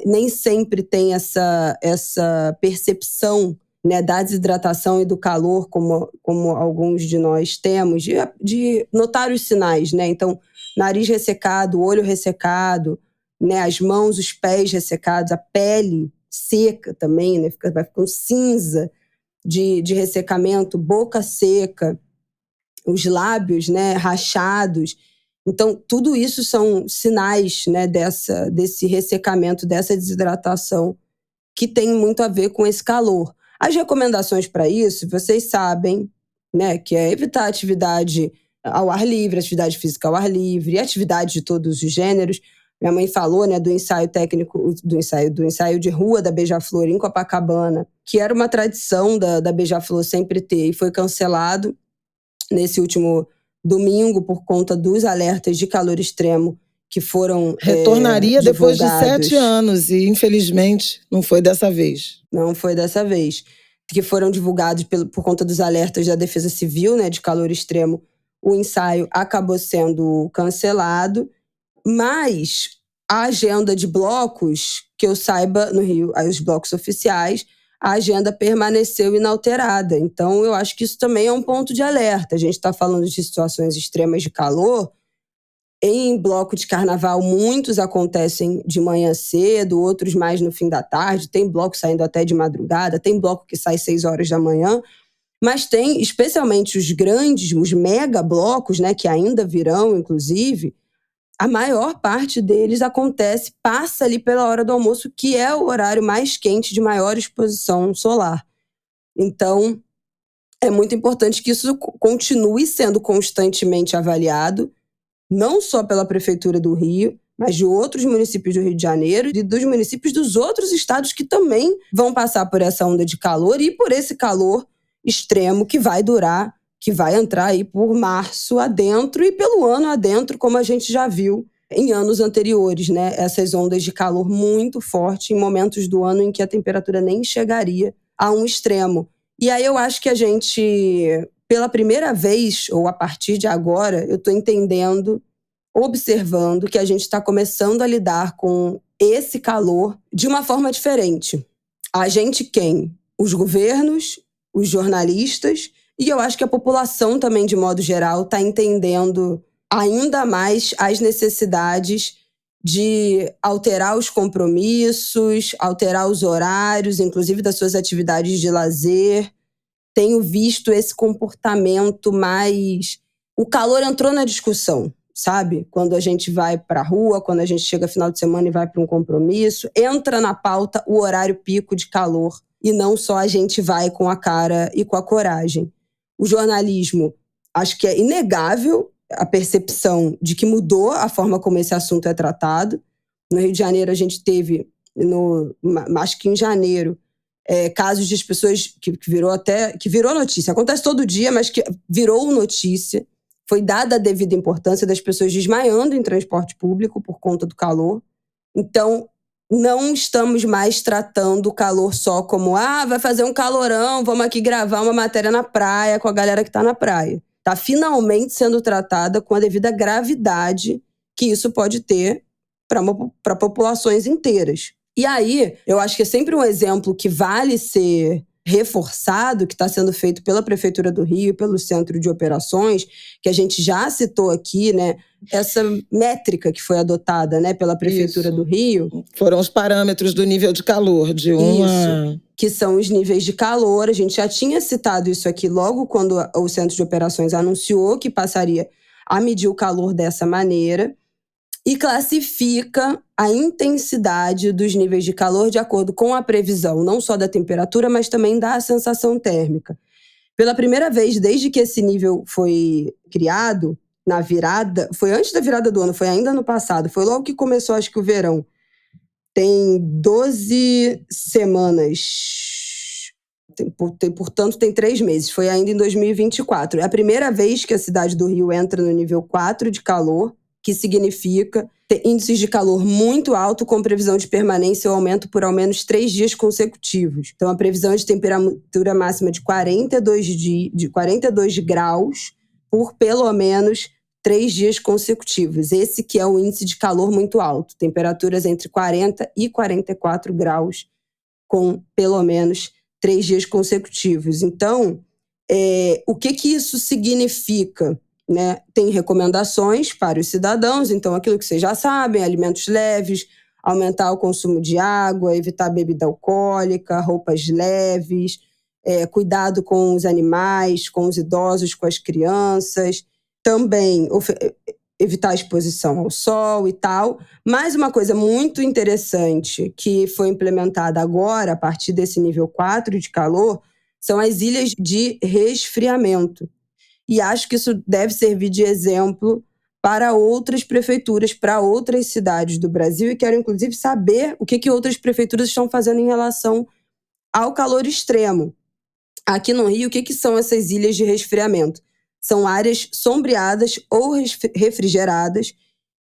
Speaker 2: nem sempre tem essa percepção, né, da desidratação e do calor, como alguns de nós temos, de notar os sinais, né? Então, nariz ressecado, olho ressecado, né, as mãos, os pés ressecados, a pele seca também, né, vai ficando cinza de ressecamento, boca seca, os lábios, né, rachados. Então, tudo isso são sinais, né, desse ressecamento, dessa desidratação, que tem muito a ver com esse calor. As recomendações para isso, vocês sabem, né, que é evitar atividade ao ar livre, atividade física ao ar livre, atividade de todos os gêneros. Minha mãe falou, né, do ensaio técnico, do ensaio de rua da Beija-Flor em Copacabana, que era uma tradição da Beija-Flor sempre ter, e foi cancelado nesse último domingo por conta dos alertas de calor extremo que foram
Speaker 1: retornaria
Speaker 2: divulgados.
Speaker 1: Depois de 7 anos e, infelizmente, não foi dessa vez.
Speaker 2: Não foi dessa vez. Que foram divulgados por conta dos alertas da Defesa Civil, né, de calor extremo. O ensaio acabou sendo cancelado, mas a agenda de blocos, que eu saiba, no Rio, os blocos oficiais, a agenda permaneceu inalterada. Então, eu acho que isso também é um ponto de alerta. A gente está falando de situações extremas de calor. Em bloco de carnaval, muitos acontecem de manhã cedo, outros mais no fim da tarde. Tem bloco saindo até de madrugada, tem bloco que sai 6 horas da manhã. Mas tem, especialmente os grandes, os mega blocos, né, que ainda virão, inclusive, a maior parte deles passa ali pela hora do almoço, que é o horário mais quente de maior exposição solar. Então, é muito importante que isso continue sendo constantemente avaliado, não só pela Prefeitura do Rio, mas de outros municípios do Rio de Janeiro e dos municípios dos outros estados que também vão passar por essa onda de calor e por esse calor extremo que vai durar, que vai entrar aí por março adentro e pelo ano adentro, como a gente já viu em anos anteriores, né? Essas ondas de calor muito forte em momentos do ano em que a temperatura nem chegaria a um extremo. E aí eu acho que a gente, pela primeira vez, ou a partir de agora, eu estou entendendo, observando que a gente está começando a lidar com esse calor de uma forma diferente. A gente quem? Os governos, os jornalistas, e eu acho que a população também, de modo geral, está entendendo ainda mais as necessidades de alterar os compromissos, alterar os horários, inclusive das suas atividades de lazer. Tenho visto esse comportamento mais... O calor entrou na discussão, sabe? Quando a gente vai para a rua, quando a gente chega final de semana e vai para um compromisso, entra na pauta o horário pico de calor e não só a gente vai com a cara e com a coragem. O jornalismo, acho que é inegável a percepção de que mudou a forma como esse assunto é tratado. No Rio de Janeiro, a gente teve, acho que em janeiro, casos de pessoas que virou notícia. Acontece todo dia, mas que virou notícia. Foi dada a devida importância das pessoas desmaiando em transporte público por conta do calor. Então, não estamos mais tratando o calor só como vai fazer um calorão, vamos aqui gravar uma matéria na praia com a galera que está na praia. Está finalmente sendo tratada com a devida gravidade que isso pode ter para populações inteiras. E aí, eu acho que é sempre um exemplo que vale ser reforçado, que está sendo feito pela Prefeitura do Rio, pelo Centro de Operações, que a gente já citou aqui, né? Essa métrica que foi adotada, né, pela Prefeitura do Rio.
Speaker 1: Foram os parâmetros do nível de calor, de 1 a...
Speaker 2: Que são os níveis de calor. A gente já tinha citado isso aqui logo quando o Centro de Operações anunciou que passaria a medir o calor dessa maneira. E classifica a intensidade dos níveis de calor de acordo com a previsão, não só da temperatura, mas também da sensação térmica. Pela primeira vez, desde que esse nível foi criado, na virada, foi antes da virada do ano, foi ainda no passado, foi logo que começou, acho que o verão. Tem 12 semanas, portanto tem 3 meses, foi ainda em 2024. É a primeira vez que a cidade do Rio entra no nível 4 de calor, que significa ter índices de calor muito alto com previsão de permanência ou aumento por ao menos 3 dias consecutivos. Então, a previsão é de temperatura máxima de 42 graus por pelo menos 3 dias consecutivos. Esse que é o índice de calor muito alto. Temperaturas entre 40 e 44 graus com pelo menos 3 dias consecutivos. Então, o que isso significa? Né? Tem recomendações para os cidadãos, então aquilo que vocês já sabem, alimentos leves, aumentar o consumo de água, evitar bebida alcoólica, roupas leves, cuidado com os animais, com os idosos, com as crianças. Também evitar a exposição ao sol e tal. Mas uma coisa muito interessante que foi implementada agora, a partir desse nível 4 de calor, são as ilhas de resfriamento. E acho que isso deve servir de exemplo para outras prefeituras, para outras cidades do Brasil. E quero, inclusive, saber o que outras prefeituras estão fazendo em relação ao calor extremo. Aqui no Rio, o que são essas ilhas de resfriamento? São áreas sombreadas ou refrigeradas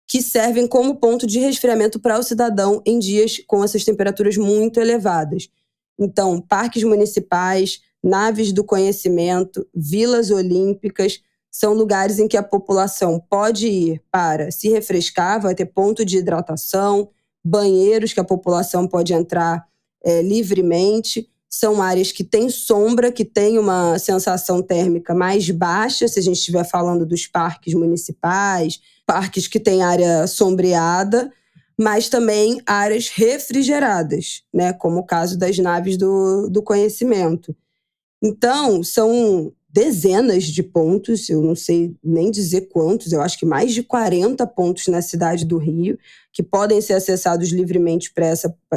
Speaker 2: que servem como ponto de resfriamento para o cidadão em dias com essas temperaturas muito elevadas. Então, parques municipais, naves do conhecimento, vilas olímpicas, são lugares em que a população pode ir para se refrescar, vai ter ponto de hidratação, banheiros que a população pode entrar livremente. São áreas que têm sombra, que têm uma sensação térmica mais baixa, se a gente estiver falando dos parques municipais, parques que têm área sombreada, mas também áreas refrigeradas, né? Como o caso das naves do conhecimento. Então, são dezenas de pontos, eu não sei nem dizer quantos, eu acho que mais de 40 pontos na cidade do Rio, que podem ser acessados livremente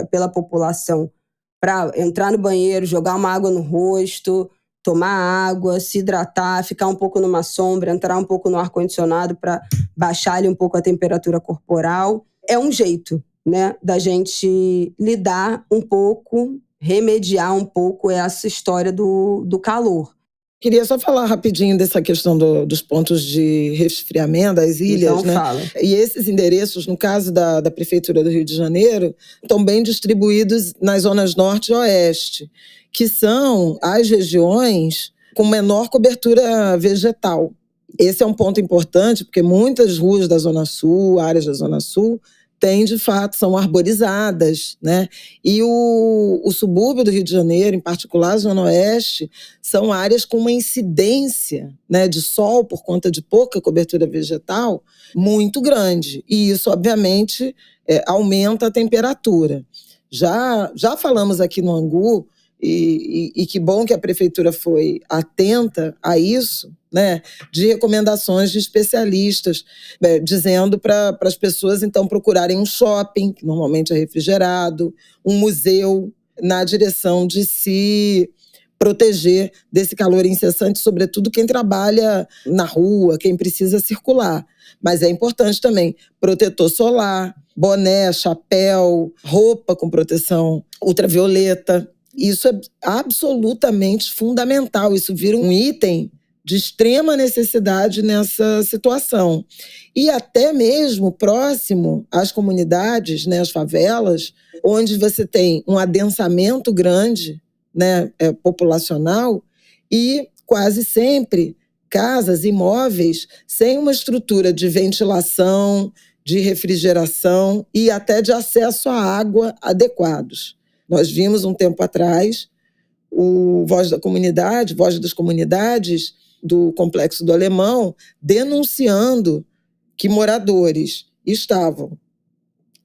Speaker 2: pela população para entrar no banheiro, jogar uma água no rosto, tomar água, se hidratar, ficar um pouco numa sombra, entrar um pouco no ar-condicionado para baixar ali um pouco a temperatura corporal. É um jeito, né, da gente lidar um pouco, remediar um pouco essa história do calor.
Speaker 1: Queria só falar rapidinho dessa questão dos pontos de resfriamento das ilhas,
Speaker 2: então,
Speaker 1: né?
Speaker 2: Fala.
Speaker 1: E esses endereços, no caso da Prefeitura do Rio de Janeiro, estão bem distribuídos nas zonas norte e oeste, que são as regiões com menor cobertura vegetal. Esse é um ponto importante, porque muitas ruas da Zona Sul, áreas da Zona Sul, de fato, são arborizadas, né? E o subúrbio do Rio de Janeiro, em particular a Zona Oeste, são áreas com uma incidência, né, de sol, por conta de pouca cobertura vegetal, muito grande. E isso, obviamente, aumenta a temperatura. Já falamos aqui no Angu, e que bom que a Prefeitura foi atenta a isso, né, de recomendações de especialistas, dizendo para as pessoas, então, procurarem um shopping, que normalmente é refrigerado, um museu, na direção de se proteger desse calor incessante, sobretudo quem trabalha na rua, quem precisa circular. Mas é importante também protetor solar, boné, chapéu, roupa com proteção ultravioleta. Isso é absolutamente fundamental. Isso vira um item de extrema necessidade nessa situação. E até mesmo próximo às comunidades, né, às favelas, onde você tem um adensamento grande, né, populacional, e quase sempre casas, imóveis, sem uma estrutura de ventilação, de refrigeração e até de acesso à água adequados. Nós vimos um tempo atrás o Voz das Comunidades do Complexo do Alemão denunciando que moradores estavam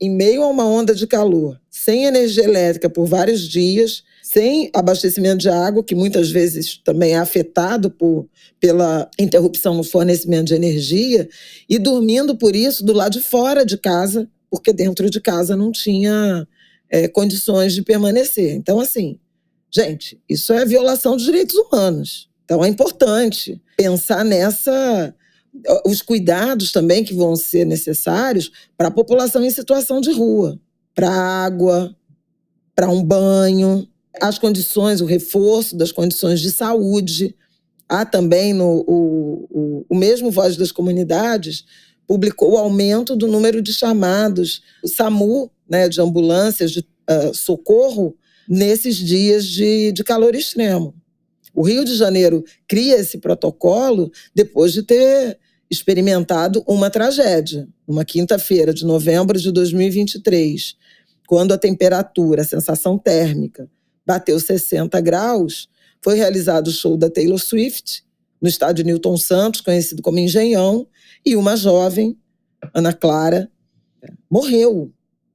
Speaker 1: em meio a uma onda de calor, sem energia elétrica por vários dias, sem abastecimento de água, que muitas vezes também é afetado pela interrupção no fornecimento de energia, e dormindo, por isso, do lado de fora de casa, porque dentro de casa não tinha condições de permanecer. Então, assim, gente, isso é violação dos direitos humanos. Então, é importante pensar os cuidados também que vão ser necessários para a população em situação de rua, para água, para um banho, as condições, o reforço das condições de saúde. Há também o mesmo Voz das Comunidades publicou o aumento do número de chamados, o SAMU, né, de ambulâncias de socorro, nesses dias de calor extremo. O Rio de Janeiro cria esse protocolo depois de ter experimentado uma tragédia. Numa quinta-feira de novembro de 2023, quando a temperatura, a sensação térmica, bateu 60 graus, foi realizado o show da Taylor Swift, no estádio Newton Santos, conhecido como Engenhão, e uma jovem, Ana Clara, morreu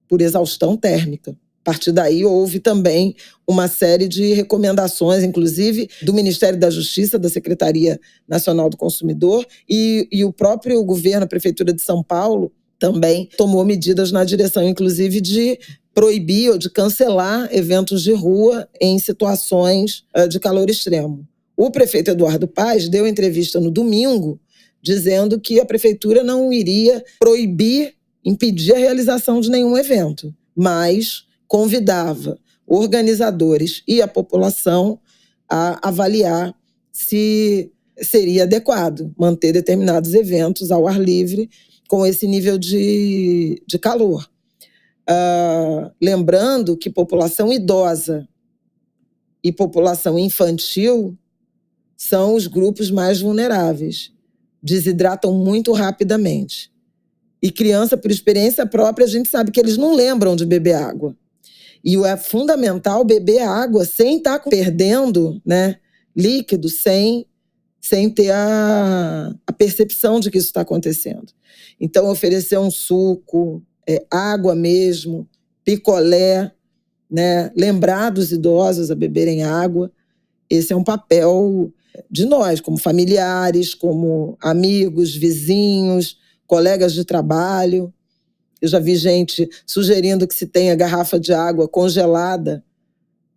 Speaker 1: por exaustão térmica. partir daí, houve também uma série de recomendações, inclusive do Ministério da Justiça, da Secretaria Nacional do Consumidor, e o próprio governo, a Prefeitura de São Paulo, também tomou medidas na direção, inclusive, de proibir ou de cancelar eventos de rua em situações de calor extremo. O prefeito Eduardo Paes deu entrevista no domingo, dizendo que a prefeitura não iria proibir, impedir a realização de nenhum evento, mas convidava organizadores e a população a avaliar se seria adequado manter determinados eventos ao ar livre com esse nível de calor. Lembrando que população idosa e população infantil são os grupos mais vulneráveis, desidratam muito rapidamente. E criança, por experiência própria, a gente sabe que eles não lembram de beber água. E é fundamental beber água sem estar perdendo, né, líquido, sem ter a percepção de que isso está acontecendo. Então, oferecer um suco, água mesmo, picolé, né, lembrar dos idosos a beberem água, esse é um papel de nós, como familiares, como amigos, vizinhos, colegas de trabalho. Eu já vi gente sugerindo que se tenha garrafa de água congelada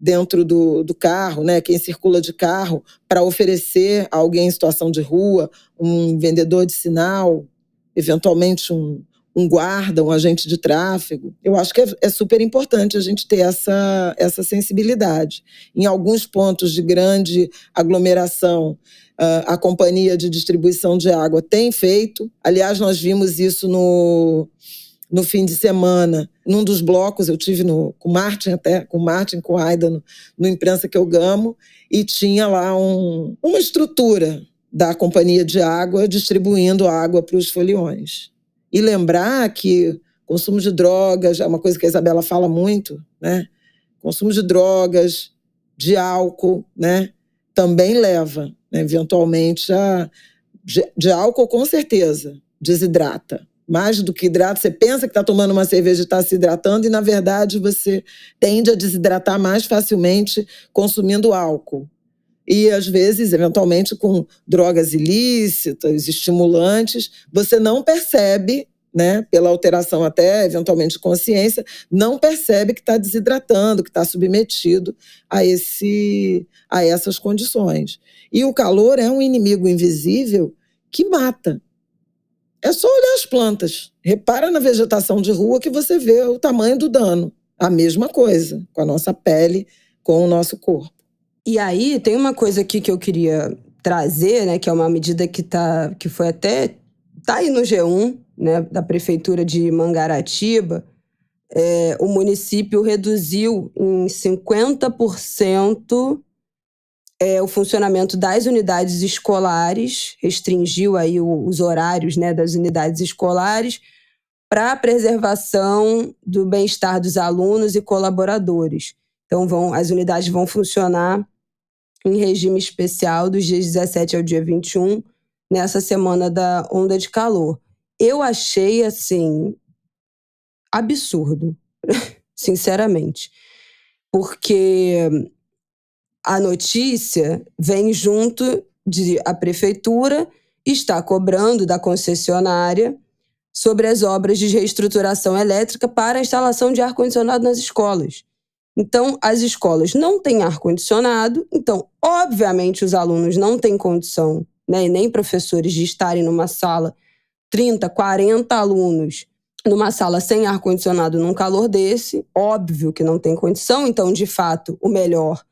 Speaker 1: dentro do carro, né? Quem circula de carro, para oferecer a alguém em situação de rua, um vendedor de sinal, eventualmente um guarda, um agente de tráfego. Eu acho que é super importante a gente ter essa sensibilidade. Em alguns pontos de grande aglomeração, a companhia de distribuição de água tem feito. Aliás, nós vimos isso no fim de semana, num dos blocos, eu tive com o Martin, com a Aida, no Imprensa que eu Gamo, e tinha lá uma estrutura da companhia de água distribuindo água para os foliões. E lembrar que consumo de drogas é uma coisa que a Isabela fala muito, né? Consumo de drogas, de álcool, né? Também leva, né, eventualmente, de álcool com certeza, desidrata. Mais do que hidrata, você pensa que está tomando uma cerveja e está se hidratando, e, na verdade, você tende a desidratar mais facilmente consumindo álcool. E, às vezes, eventualmente, com drogas ilícitas, estimulantes, você não percebe, né, pela alteração até, eventualmente, de consciência, não percebe que está desidratando, que está submetido a essas condições. E o calor é um inimigo invisível que mata. É só olhar as plantas. Repara na vegetação de rua que você vê o tamanho do dano. A mesma coisa com a nossa pele, com o nosso corpo.
Speaker 2: E aí, tem uma coisa aqui que eu queria trazer, né, que é uma medida que foi até... Tá aí no G1, né, da Prefeitura de Mangaratiba. O município reduziu em 50% o funcionamento das unidades escolares, restringiu aí os horários, né, das unidades escolares para a preservação do bem-estar dos alunos e colaboradores. Então, as unidades vão funcionar em regime especial dos dias 17 ao dia 21, nessa semana da onda de calor. Eu achei, assim, absurdo, sinceramente. Porque a notícia vem junto de a prefeitura está cobrando da concessionária sobre as obras de reestruturação elétrica para a instalação de ar-condicionado nas escolas. Então, as escolas não têm ar-condicionado, então, obviamente, os alunos não têm condição, né, e nem professores, de estarem numa sala, 30, 40 alunos, numa sala sem ar-condicionado num calor desse, óbvio que não tem condição. Então, de fato, o melhor,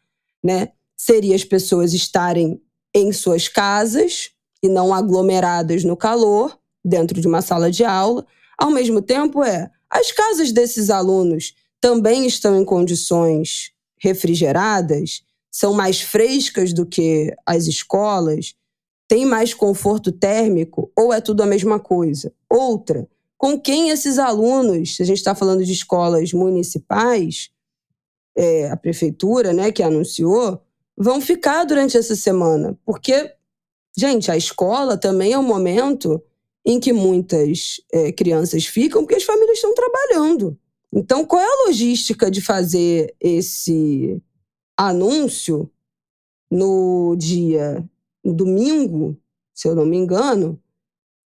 Speaker 2: né, seria as pessoas estarem em suas casas e não aglomeradas no calor, dentro de uma sala de aula. Ao mesmo tempo, as casas desses alunos também estão em condições refrigeradas, são mais frescas do que as escolas, têm mais conforto térmico, ou é tudo a mesma coisa? Outra, com quem esses alunos, se a gente está falando de escolas municipais, a prefeitura, né, que anunciou, vão ficar durante essa semana? Porque, gente, a escola também é um momento em que muitas crianças ficam porque as famílias estão trabalhando, Então, qual é a logística de fazer esse anúncio no dia domingo, se eu não me engano,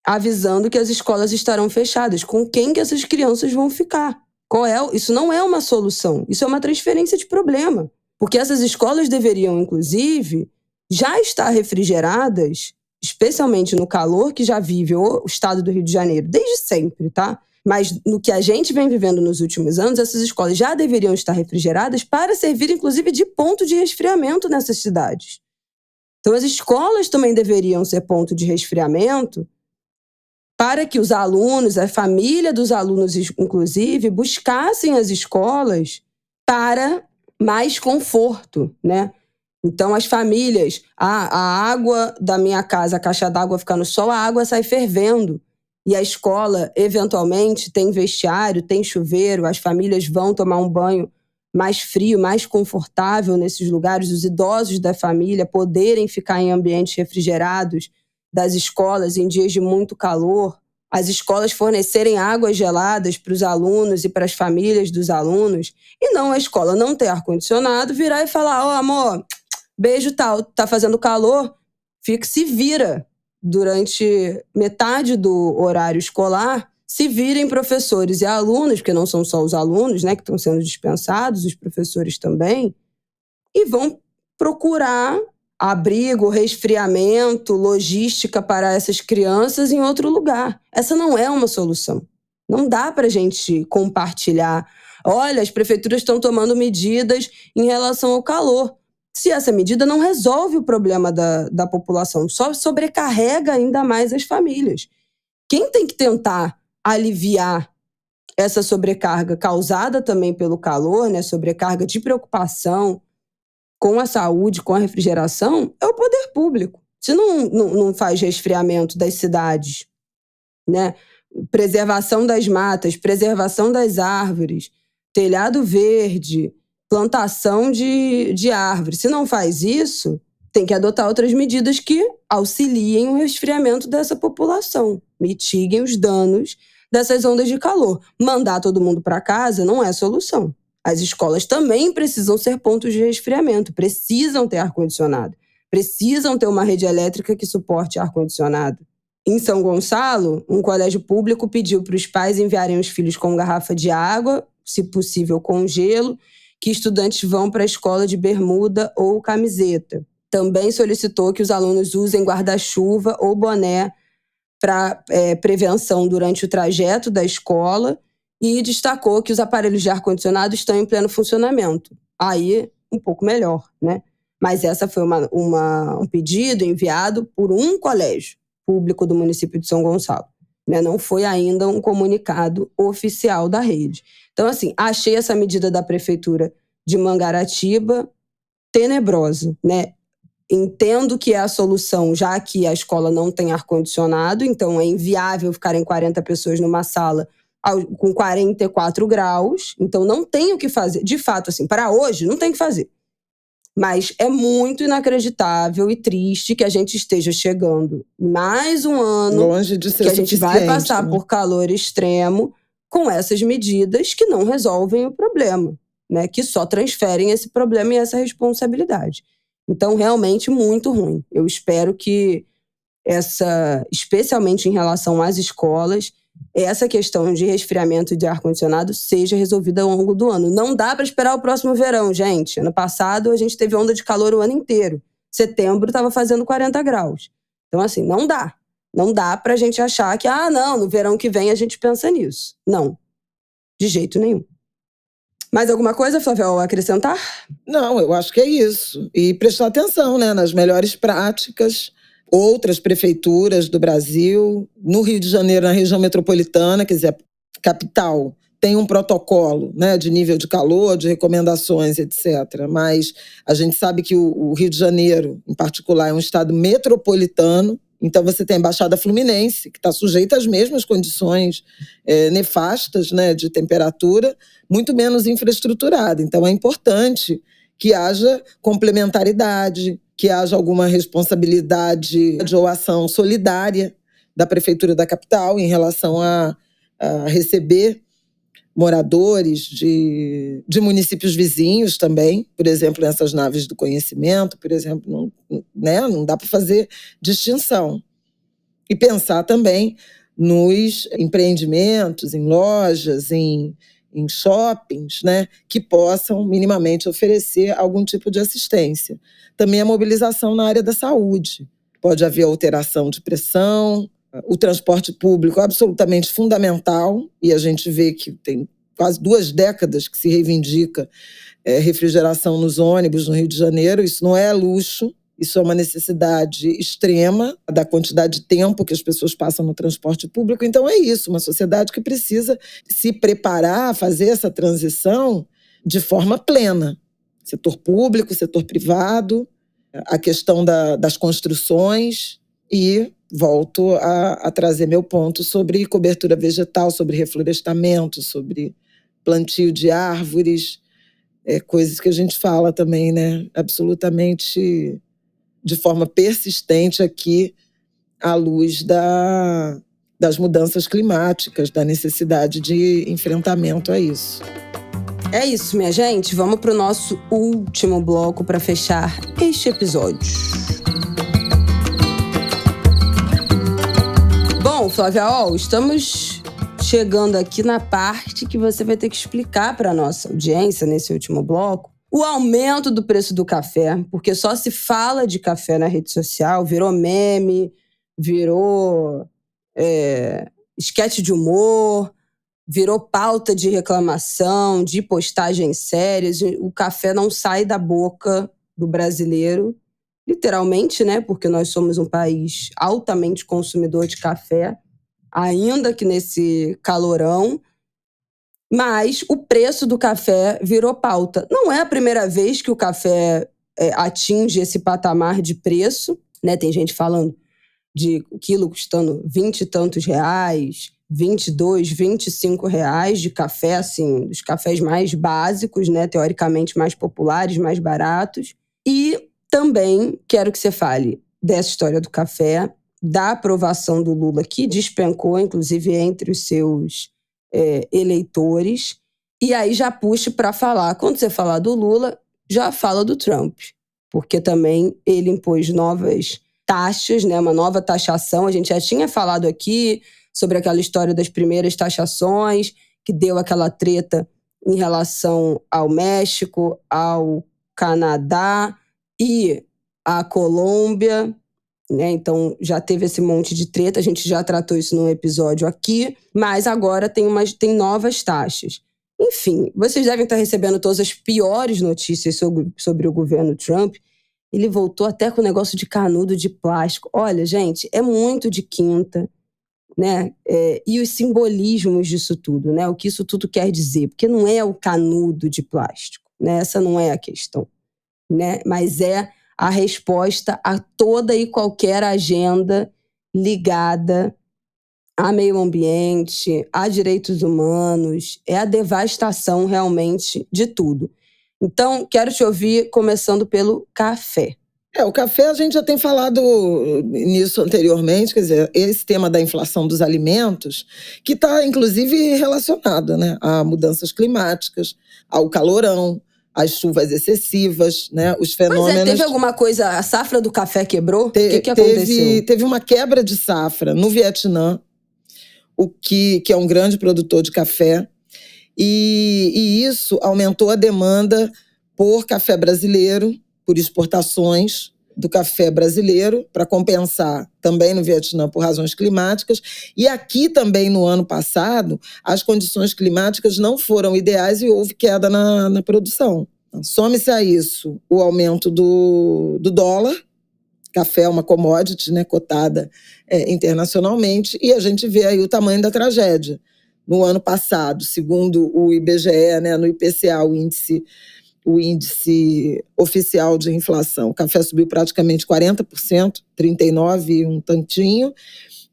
Speaker 2: avisando que as escolas estarão fechadas? Com quem que essas crianças vão ficar? Isso não é uma solução, isso é uma transferência de problema. Porque essas escolas deveriam, inclusive, já estar refrigeradas, especialmente no calor que já vive o estado do Rio de Janeiro, desde sempre, tá? Mas no que a gente vem vivendo nos últimos anos, essas escolas já deveriam estar refrigeradas para servir, inclusive, de ponto de resfriamento nessas cidades. Então, as escolas também deveriam ser ponto de resfriamento para que os alunos, a família dos alunos, inclusive, buscassem as escolas para mais conforto, né? Então, as famílias, a água da minha casa, a caixa d'água fica no sol, a água sai fervendo. E a escola, eventualmente, tem vestiário, tem chuveiro, as famílias vão tomar um banho mais frio, mais confortável nesses lugares, os idosos da família poderem ficar em ambientes refrigerados das escolas em dias de muito calor, as escolas fornecerem águas geladas para os alunos e para as famílias dos alunos, e não a escola não ter ar-condicionado, virar e falar, ó, amor, beijo tal, tá fazendo calor, se vira durante metade do horário escolar, se virem professores e alunos, porque não são só os alunos, né, que estão sendo dispensados, os professores também, e vão procurar abrigo, resfriamento, logística para essas crianças em outro lugar. Essa não é uma solução. Não dá para a gente compartilhar. Olha, as prefeituras estão tomando medidas em relação ao calor. Se essa medida não resolve o problema da população, só sobrecarrega ainda mais as famílias. Quem tem que tentar aliviar essa sobrecarga causada também pelo calor, né, sobrecarga de preocupação com a saúde, com a refrigeração, é o poder público. Se não faz resfriamento das cidades, né, preservação das matas, preservação das árvores, telhado verde, plantação de árvores, se não faz isso, tem que adotar outras medidas que auxiliem o resfriamento dessa população, mitiguem os danos dessas ondas de calor. Mandar todo mundo para casa não é solução. As escolas também precisam ser pontos de resfriamento, precisam ter ar-condicionado, precisam ter uma rede elétrica que suporte ar-condicionado. Em São Gonçalo, um colégio público pediu para os pais enviarem os filhos com garrafa de água, se possível com gelo, que estudantes vão para a escola de bermuda ou camiseta. Também solicitou que os alunos usem guarda-chuva ou boné para prevenção durante o trajeto da escola e destacou que os aparelhos de ar-condicionado estão em pleno funcionamento. Aí, um pouco melhor, né? Mas essa foi um pedido enviado por um colégio público do município de São Gonçalo, né? Não foi ainda um comunicado oficial da rede. Então, assim, achei essa medida da prefeitura de Mangaratiba tenebrosa, né? Entendo que é a solução, já que a escola não tem ar-condicionado, então é inviável ficarem 40 pessoas numa sala com 44 graus, então não tem o que fazer. De fato, assim, para hoje, não tem o que fazer. Mas é muito inacreditável e triste que a gente esteja chegando mais um ano
Speaker 1: longe de ser
Speaker 2: que a gente vai passar,
Speaker 1: né,
Speaker 2: por calor extremo com essas medidas que não resolvem o problema, né? Que só transferem esse problema e essa responsabilidade. Então, realmente, muito ruim. Eu espero que especialmente em relação às escolas, essa questão de resfriamento e de ar-condicionado seja resolvida ao longo do ano. Não dá para esperar o próximo verão, gente. Ano passado, a gente teve onda de calor o ano inteiro. Setembro estava fazendo 40 graus. Então, assim, não dá. Não dá para a gente achar que, não, no verão que vem a gente pensa nisso. Não. De jeito nenhum. Mais alguma coisa, Flávia, a acrescentar?
Speaker 1: Não, eu acho que é isso. E prestar atenção, né, nas melhores práticas. Outras prefeituras do Brasil, no Rio de Janeiro, na região metropolitana, quer dizer, capital, tem um protocolo, né, de nível de calor, de recomendações, etc. Mas a gente sabe que o Rio de Janeiro, em particular, é um estado metropolitano, então você tem a Baixada Fluminense, que está sujeita às mesmas condições nefastas, né, de temperatura, muito menos infraestruturada. Então é importante que haja complementaridade, que haja alguma responsabilidade ou ação solidária da Prefeitura da capital em relação a receber moradores de municípios vizinhos também, por exemplo, nessas naves do conhecimento, por exemplo, não dá para fazer distinção. E pensar também nos empreendimentos, em lojas, em shoppings, né, que possam minimamente oferecer algum tipo de assistência. Também a mobilização na área da saúde. Pode haver alteração de pressão, o transporte público é absolutamente fundamental, e a gente vê que tem quase 2 décadas que se reivindica refrigeração nos ônibus no Rio de Janeiro. Isso não é luxo, isso é uma necessidade extrema da quantidade de tempo que as pessoas passam no transporte público. Então é isso, uma sociedade que precisa se preparar a fazer essa transição de forma plena. Setor público, setor privado, a questão das construções. E volto a trazer meu ponto sobre cobertura vegetal, sobre reflorestamento, sobre plantio de árvores, coisas que a gente fala também, né, absolutamente de forma persistente aqui, à luz das mudanças climáticas, da necessidade de enfrentamento a isso.
Speaker 2: É isso, minha gente. Vamos para o nosso último bloco para fechar este episódio. Bom, Flávia, estamos chegando aqui na parte que você vai ter que explicar para a nossa audiência, nesse último bloco, o aumento do preço do café, porque só se fala de café na rede social, virou meme, virou esquete de humor, virou pauta de reclamação, de postagens sérias. O café não sai da boca do brasileiro, literalmente, né? Porque nós somos um país altamente consumidor de café, ainda que nesse calorão. Mas o preço do café virou pauta. Não é a primeira vez que o café atinge esse patamar de preço, né? Tem gente falando de o quilo custando 20 e tantos reais, 22, 25 reais de café, assim, dos cafés mais básicos, né? Teoricamente mais populares, mais baratos. E também quero que você fale dessa história do café, da aprovação do Lula, que despencou, inclusive, entre os seus eleitores. E aí já puxe para falar. Quando você falar do Lula, já fala do Trump. Porque também ele impôs novas taxas, né? Uma nova taxação. A gente já tinha falado aqui sobre aquela história das primeiras taxações, que deu aquela treta em relação ao México, ao Canadá e à Colômbia, né? Então já teve esse monte de treta, a gente já tratou isso num episódio aqui, mas agora tem novas taxas. Enfim, vocês devem estar recebendo todas as piores notícias sobre o governo Trump. Ele voltou até com o negócio de canudo de plástico. Olha, gente, é muito de quinta, né? E os simbolismos disso tudo, né? O que isso tudo quer dizer. Porque não é o canudo de plástico, né? Essa não é a questão, né? Mas é a resposta a toda e qualquer agenda ligada a meio ambiente, a direitos humanos, é a devastação realmente de tudo. Então, quero te ouvir começando pelo café.
Speaker 1: O café a gente já tem falado nisso anteriormente, quer dizer, esse tema da inflação dos alimentos, que está inclusive relacionado, né, a mudanças climáticas, ao calorão, as chuvas excessivas, né, os fenômenos...
Speaker 2: Pois teve alguma coisa, a safra do café quebrou? O que aconteceu?
Speaker 1: Teve uma quebra de safra no Vietnã, que é um grande produtor de café, e isso aumentou a demanda por café brasileiro, por exportações do café brasileiro, para compensar também no Vietnã por razões climáticas. E aqui também, no ano passado, as condições climáticas não foram ideais e houve queda na produção. Some-se a isso o aumento do dólar. Café é uma commodity, né, cotada internacionalmente, e a gente vê aí o tamanho da tragédia. No ano passado, segundo o IBGE, né, no IPCA, o índice oficial de inflação, o café subiu praticamente 40%, 39% e um tantinho,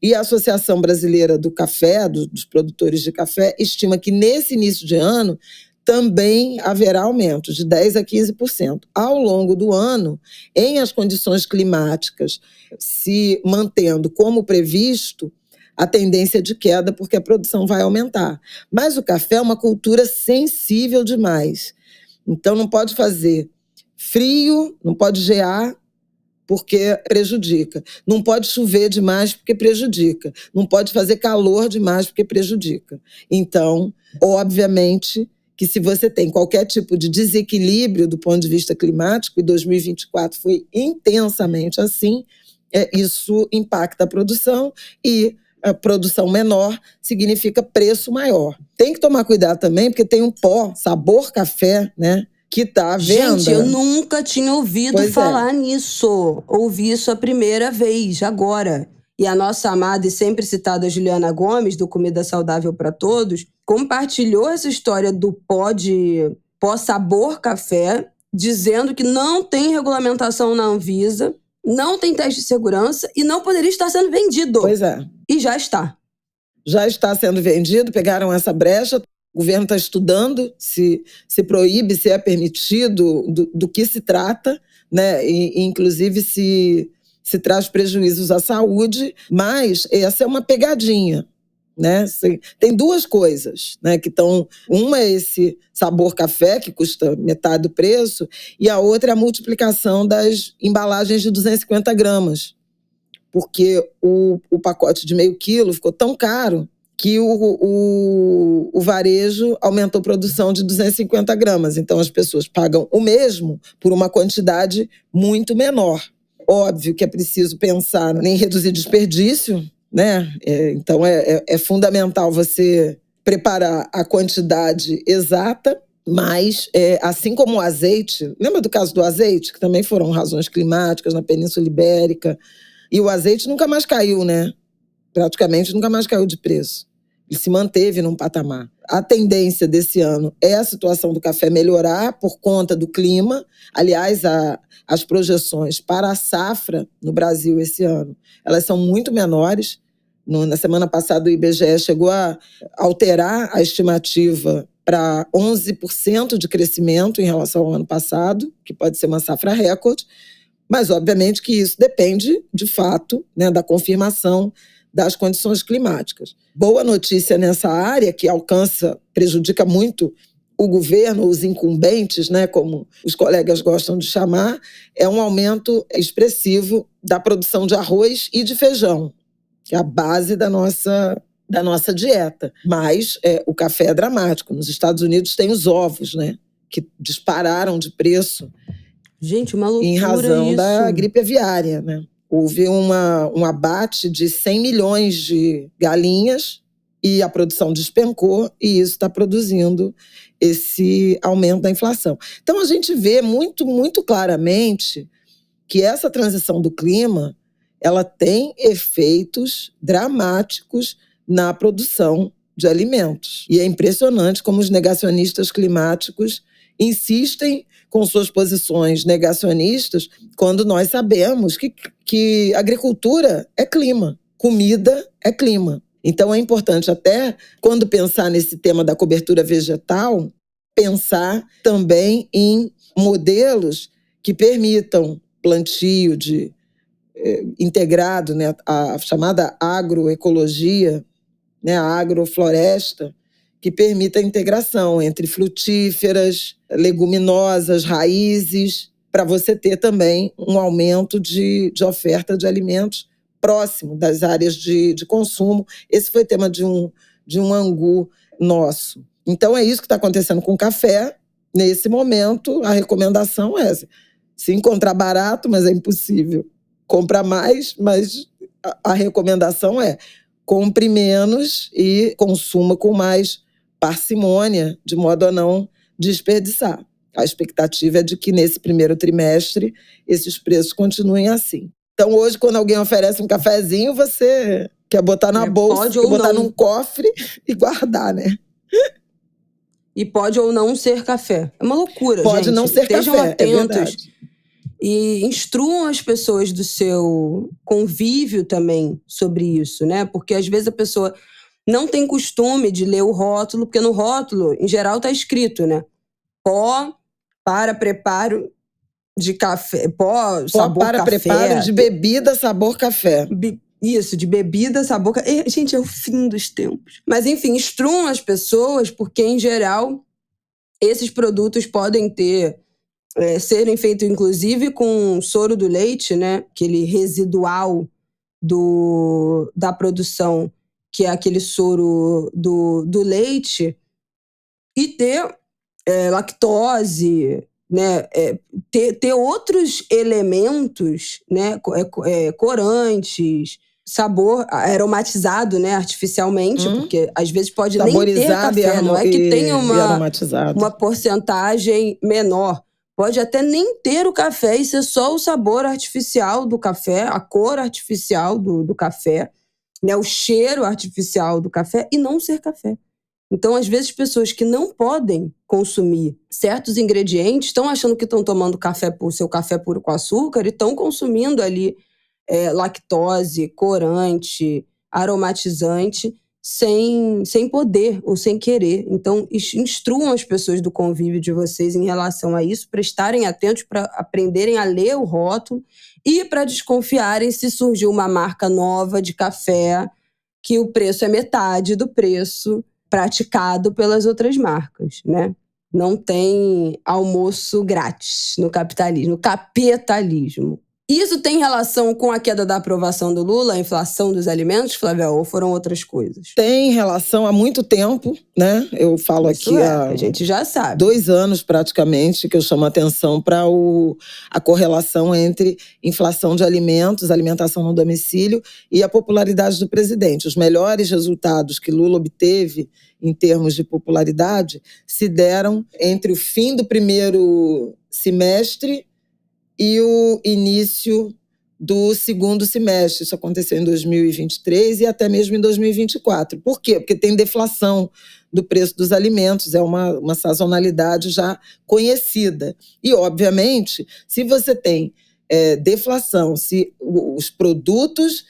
Speaker 1: e a Associação Brasileira do Café, dos produtores de café, estima que nesse início de ano também haverá aumento de 10% a 15%. Ao longo do ano, em as condições climáticas se mantendo como previsto, a tendência de queda, porque a produção vai aumentar. Mas o café é uma cultura sensível demais. Então não pode fazer frio, não pode gear, porque prejudica. Não pode chover demais, porque prejudica. Não pode fazer calor demais, porque prejudica. Então, obviamente, que se você tem qualquer tipo de desequilíbrio do ponto de vista climático, e 2024 foi intensamente assim, isso impacta a produção, e a produção menor significa preço maior. Tem que tomar cuidado também, porque tem um pó, sabor café, né? Que tá à venda.
Speaker 2: Gente, eu nunca tinha ouvido falar nisso. Ouvi isso a primeira vez, agora. E a nossa amada e sempre citada Juliana Gomes, do Comida Saudável para Todos, compartilhou essa história do pó sabor café, dizendo que não tem regulamentação na Anvisa, não tem teste de segurança e não poderia estar sendo vendido.
Speaker 1: Pois é.
Speaker 2: E já está.
Speaker 1: Já está sendo vendido, pegaram essa brecha. O governo está estudando se proíbe, se é permitido, do que se trata, né? E inclusive se traz prejuízos à saúde, mas essa é uma pegadinha, né? Tem duas coisas, né, que estão... Uma é esse sabor café, que custa metade do preço, e a outra é a multiplicação das embalagens de 250 gramas, porque o pacote de meio quilo ficou tão caro que o varejo aumentou a produção de 250 gramas. Então, as pessoas pagam o mesmo por uma quantidade muito menor. Óbvio que é preciso pensar em reduzir desperdício, né? Então, é fundamental você preparar a quantidade exata, mas, assim como o azeite... Lembra do caso do azeite? Que também foram razões climáticas na Península Ibérica. E o azeite nunca mais caiu, né? Praticamente nunca mais caiu de preço. Ele se manteve num patamar. A tendência desse ano é a situação do café melhorar por conta do clima. Aliás, as projeções para a safra no Brasil esse ano, elas são muito menores. Na semana passada, o IBGE chegou a alterar a estimativa para 11% de crescimento em relação ao ano passado, que pode ser uma safra recorde. Mas, obviamente, que isso depende, de fato, né, da confirmação das condições climáticas. Boa notícia nessa área, que prejudica muito o governo, os incumbentes, né, como os colegas gostam de chamar, é um aumento expressivo da produção de arroz e de feijão, que é a base da nossa dieta. Mas o café é dramático. Nos Estados Unidos tem os ovos, né, que dispararam de preço.
Speaker 2: Gente, uma loucura
Speaker 1: em razão
Speaker 2: isso.
Speaker 1: da gripe aviária, né? Houve um abate de 100 milhões de galinhas e a produção despencou, e isso está produzindo esse aumento da inflação. Então, a gente vê muito, muito claramente que essa transição do clima, ela tem efeitos dramáticos na produção de alimentos. E é impressionante como os negacionistas climáticos insistem com suas posições negacionistas, quando nós sabemos que agricultura é clima, comida é clima. Então é importante, até quando pensar nesse tema da cobertura vegetal, pensar também em modelos que permitam plantio integrado, né, a chamada agroecologia, né, a agrofloresta, que permita a integração entre frutíferas, leguminosas, raízes, para você ter também um aumento de oferta de alimentos próximo das áreas de consumo. Esse foi tema de um angu nosso. Então, é isso que está acontecendo com o café. Nesse momento, a recomendação é se encontrar barato, mas é impossível comprar mais, mas a recomendação é compre menos e consuma com mais parcimônia, de modo a não desperdiçar. A expectativa é de que nesse primeiro trimestre esses preços continuem assim. Então hoje, quando alguém oferece um cafezinho, você quer botar na bolsa, quer botar num cofre e guardar, né?
Speaker 2: E pode ou não ser café. É uma loucura, gente.
Speaker 1: Pode não ser
Speaker 2: Estejam
Speaker 1: café,
Speaker 2: atentos e instruam as pessoas do seu convívio também sobre isso, né? Porque às vezes a pessoa não tem costume de ler o rótulo, porque no rótulo, em geral, está escrito, né? Pó para preparo de café, pó sabor
Speaker 1: para
Speaker 2: café.
Speaker 1: Preparo de bebida sabor café.
Speaker 2: Isso, de bebida, sabor... Gente, é o fim dos tempos. Mas, enfim, instruam as pessoas, porque, em geral, esses produtos podem serem feitos, inclusive, com soro do leite, né? Aquele residual da produção, que é aquele soro do leite, e ter lactose, né? Ter outros elementos, né? Corantes, sabor aromatizado, né? Artificialmente, porque às vezes pode nem ter café, não é que tem uma porcentagem menor. Pode até nem ter o café e ser só o sabor artificial do café, a cor artificial do café, né? O cheiro artificial do café, e não ser café. Então, às vezes, pessoas que não podem consumir certos ingredientes estão achando que estão tomando seu café puro com açúcar e estão consumindo ali lactose, corante, aromatizante, sem poder ou sem querer. Então, instruam as pessoas do convívio de vocês em relação a isso, para estarem atentos, para aprenderem a ler o rótulo e para desconfiarem se surgiu uma marca nova de café que o preço é metade do preço praticado pelas outras marcas, né? Não tem almoço grátis no capitalismo, capitalismo. Isso tem relação com a queda da aprovação do Lula, a inflação dos alimentos, Flávia, ou foram outras coisas?
Speaker 1: Tem relação há muito tempo, né? Eu falo
Speaker 2: Isso
Speaker 1: aqui
Speaker 2: a gente já sabe.
Speaker 1: 2 anos praticamente que eu chamo a atenção para a correlação entre inflação de alimentos, alimentação no domicílio e a popularidade do presidente. Os melhores resultados que Lula obteve em termos de popularidade se deram entre o fim do primeiro semestre e o início do segundo semestre. Isso aconteceu em 2023 e até mesmo em 2024. Por quê? Porque tem deflação do preço dos alimentos, é uma sazonalidade já conhecida. E, obviamente, se você tem deflação, se os produtos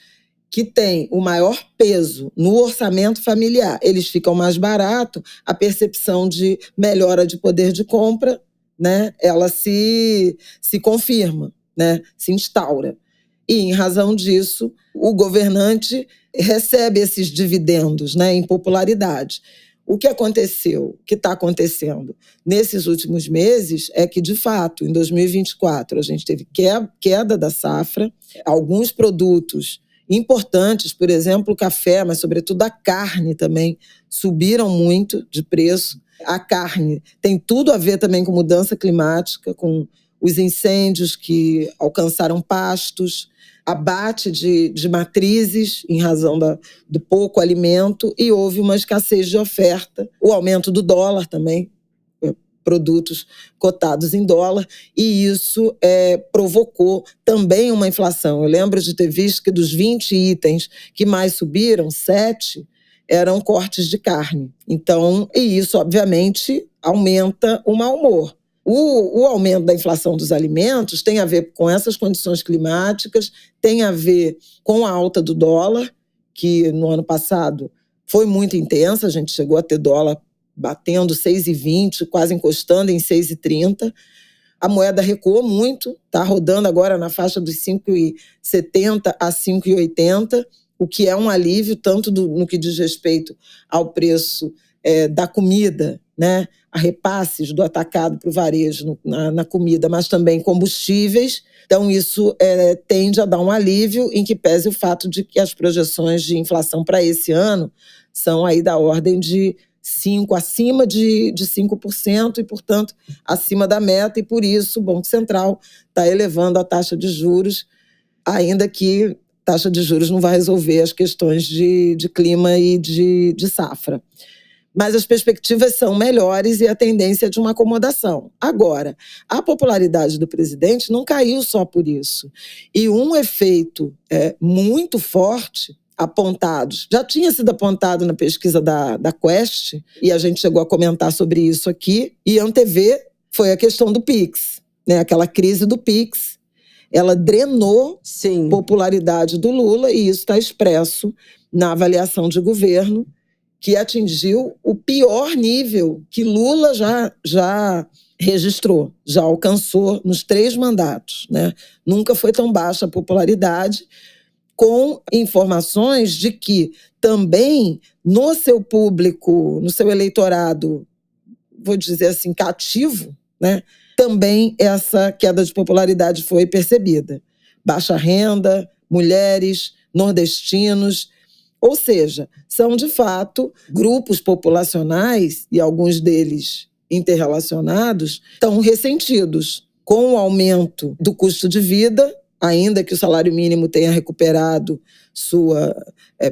Speaker 1: que têm o maior peso no orçamento familiar, eles ficam mais baratos, a percepção de melhora de poder de compra, né, ela se confirma, né, se instaura. E, em razão disso, o governante recebe esses dividendos, né, em popularidade. O que aconteceu, o que está acontecendo nesses últimos meses é que, de fato, em 2024, a gente teve queda da safra, alguns produtos importantes, por exemplo, o café, mas, sobretudo, a carne também, subiram muito de preço. A carne tem tudo a ver também com mudança climática, com os incêndios que alcançaram pastos, abate de matrizes em razão do pouco alimento, e houve uma escassez de oferta, o aumento do dólar também, produtos cotados em dólar, e isso provocou também uma inflação. Eu lembro de ter visto que dos 20 itens que mais subiram, 7 eram cortes de carne. Então, e isso, obviamente, aumenta o mau humor. O aumento da inflação dos alimentos tem a ver com essas condições climáticas, tem a ver com a alta do dólar, que no ano passado foi muito intensa, a gente chegou a ter dólar batendo 6,20, quase encostando em 6,30. A moeda recuou muito, está rodando agora na faixa dos 5,70 a 5,80, o que é um alívio, tanto no que diz respeito ao preço da comida, né, a repasses do atacado para o varejo na comida, mas também combustíveis. Então, isso tende a dar um alívio, em que pese o fato de que as projeções de inflação para esse ano são aí da ordem de acima de 5% e, portanto, acima da meta, e por isso o Banco Central está elevando a taxa de juros, ainda que a taxa de juros não vai resolver as questões de clima e de safra. Mas as perspectivas são melhores e a tendência é de uma acomodação. Agora, a popularidade do presidente não caiu só por isso. E um efeito muito forte, já tinha sido apontado na pesquisa da Quest, e a gente chegou a comentar sobre isso aqui, e antever, foi a questão do Pix, né? Aquela crise do Pix. Ela drenou popularidade do Lula, e isso está expresso na avaliação de governo, que atingiu o pior nível que Lula já registrou, já alcançou nos 3 mandatos, né? Nunca foi tão baixa a popularidade. com informações de que também no seu público, no seu eleitorado, vou dizer assim, cativo, né, também essa queda de popularidade foi percebida. Baixa renda, mulheres, nordestinos, ou seja, são de fato grupos populacionais, e alguns deles interrelacionados, estão ressentidos com o aumento do custo de vida, ainda que o salário mínimo tenha recuperado sua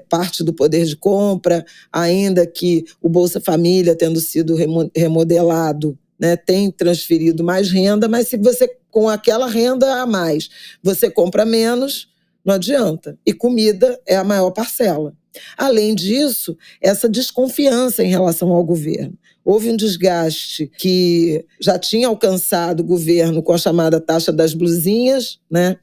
Speaker 1: parte do poder de compra, ainda que o Bolsa Família, tendo sido remodelado, né, tem transferido mais renda, mas se você, com aquela renda a mais, você compra menos, não adianta. E comida é a maior parcela. Além disso, essa desconfiança em relação ao governo. Houve um desgaste que já tinha alcançado o governo com a chamada taxa das blusinhas, né?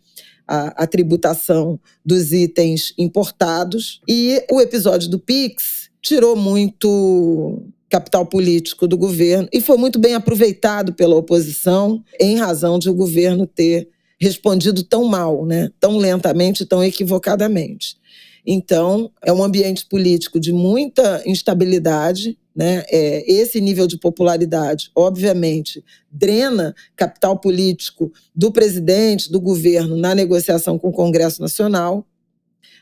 Speaker 1: A tributação dos itens importados. E o episódio do Pix tirou muito capital político do governo e foi muito bem aproveitado pela oposição em razão de o governo ter respondido tão mal, né? Tão lentamente, tão equivocadamente. Então, é um ambiente político de muita instabilidade, né? Esse nível de popularidade, obviamente, drena capital político do presidente, do governo, na negociação com o Congresso Nacional.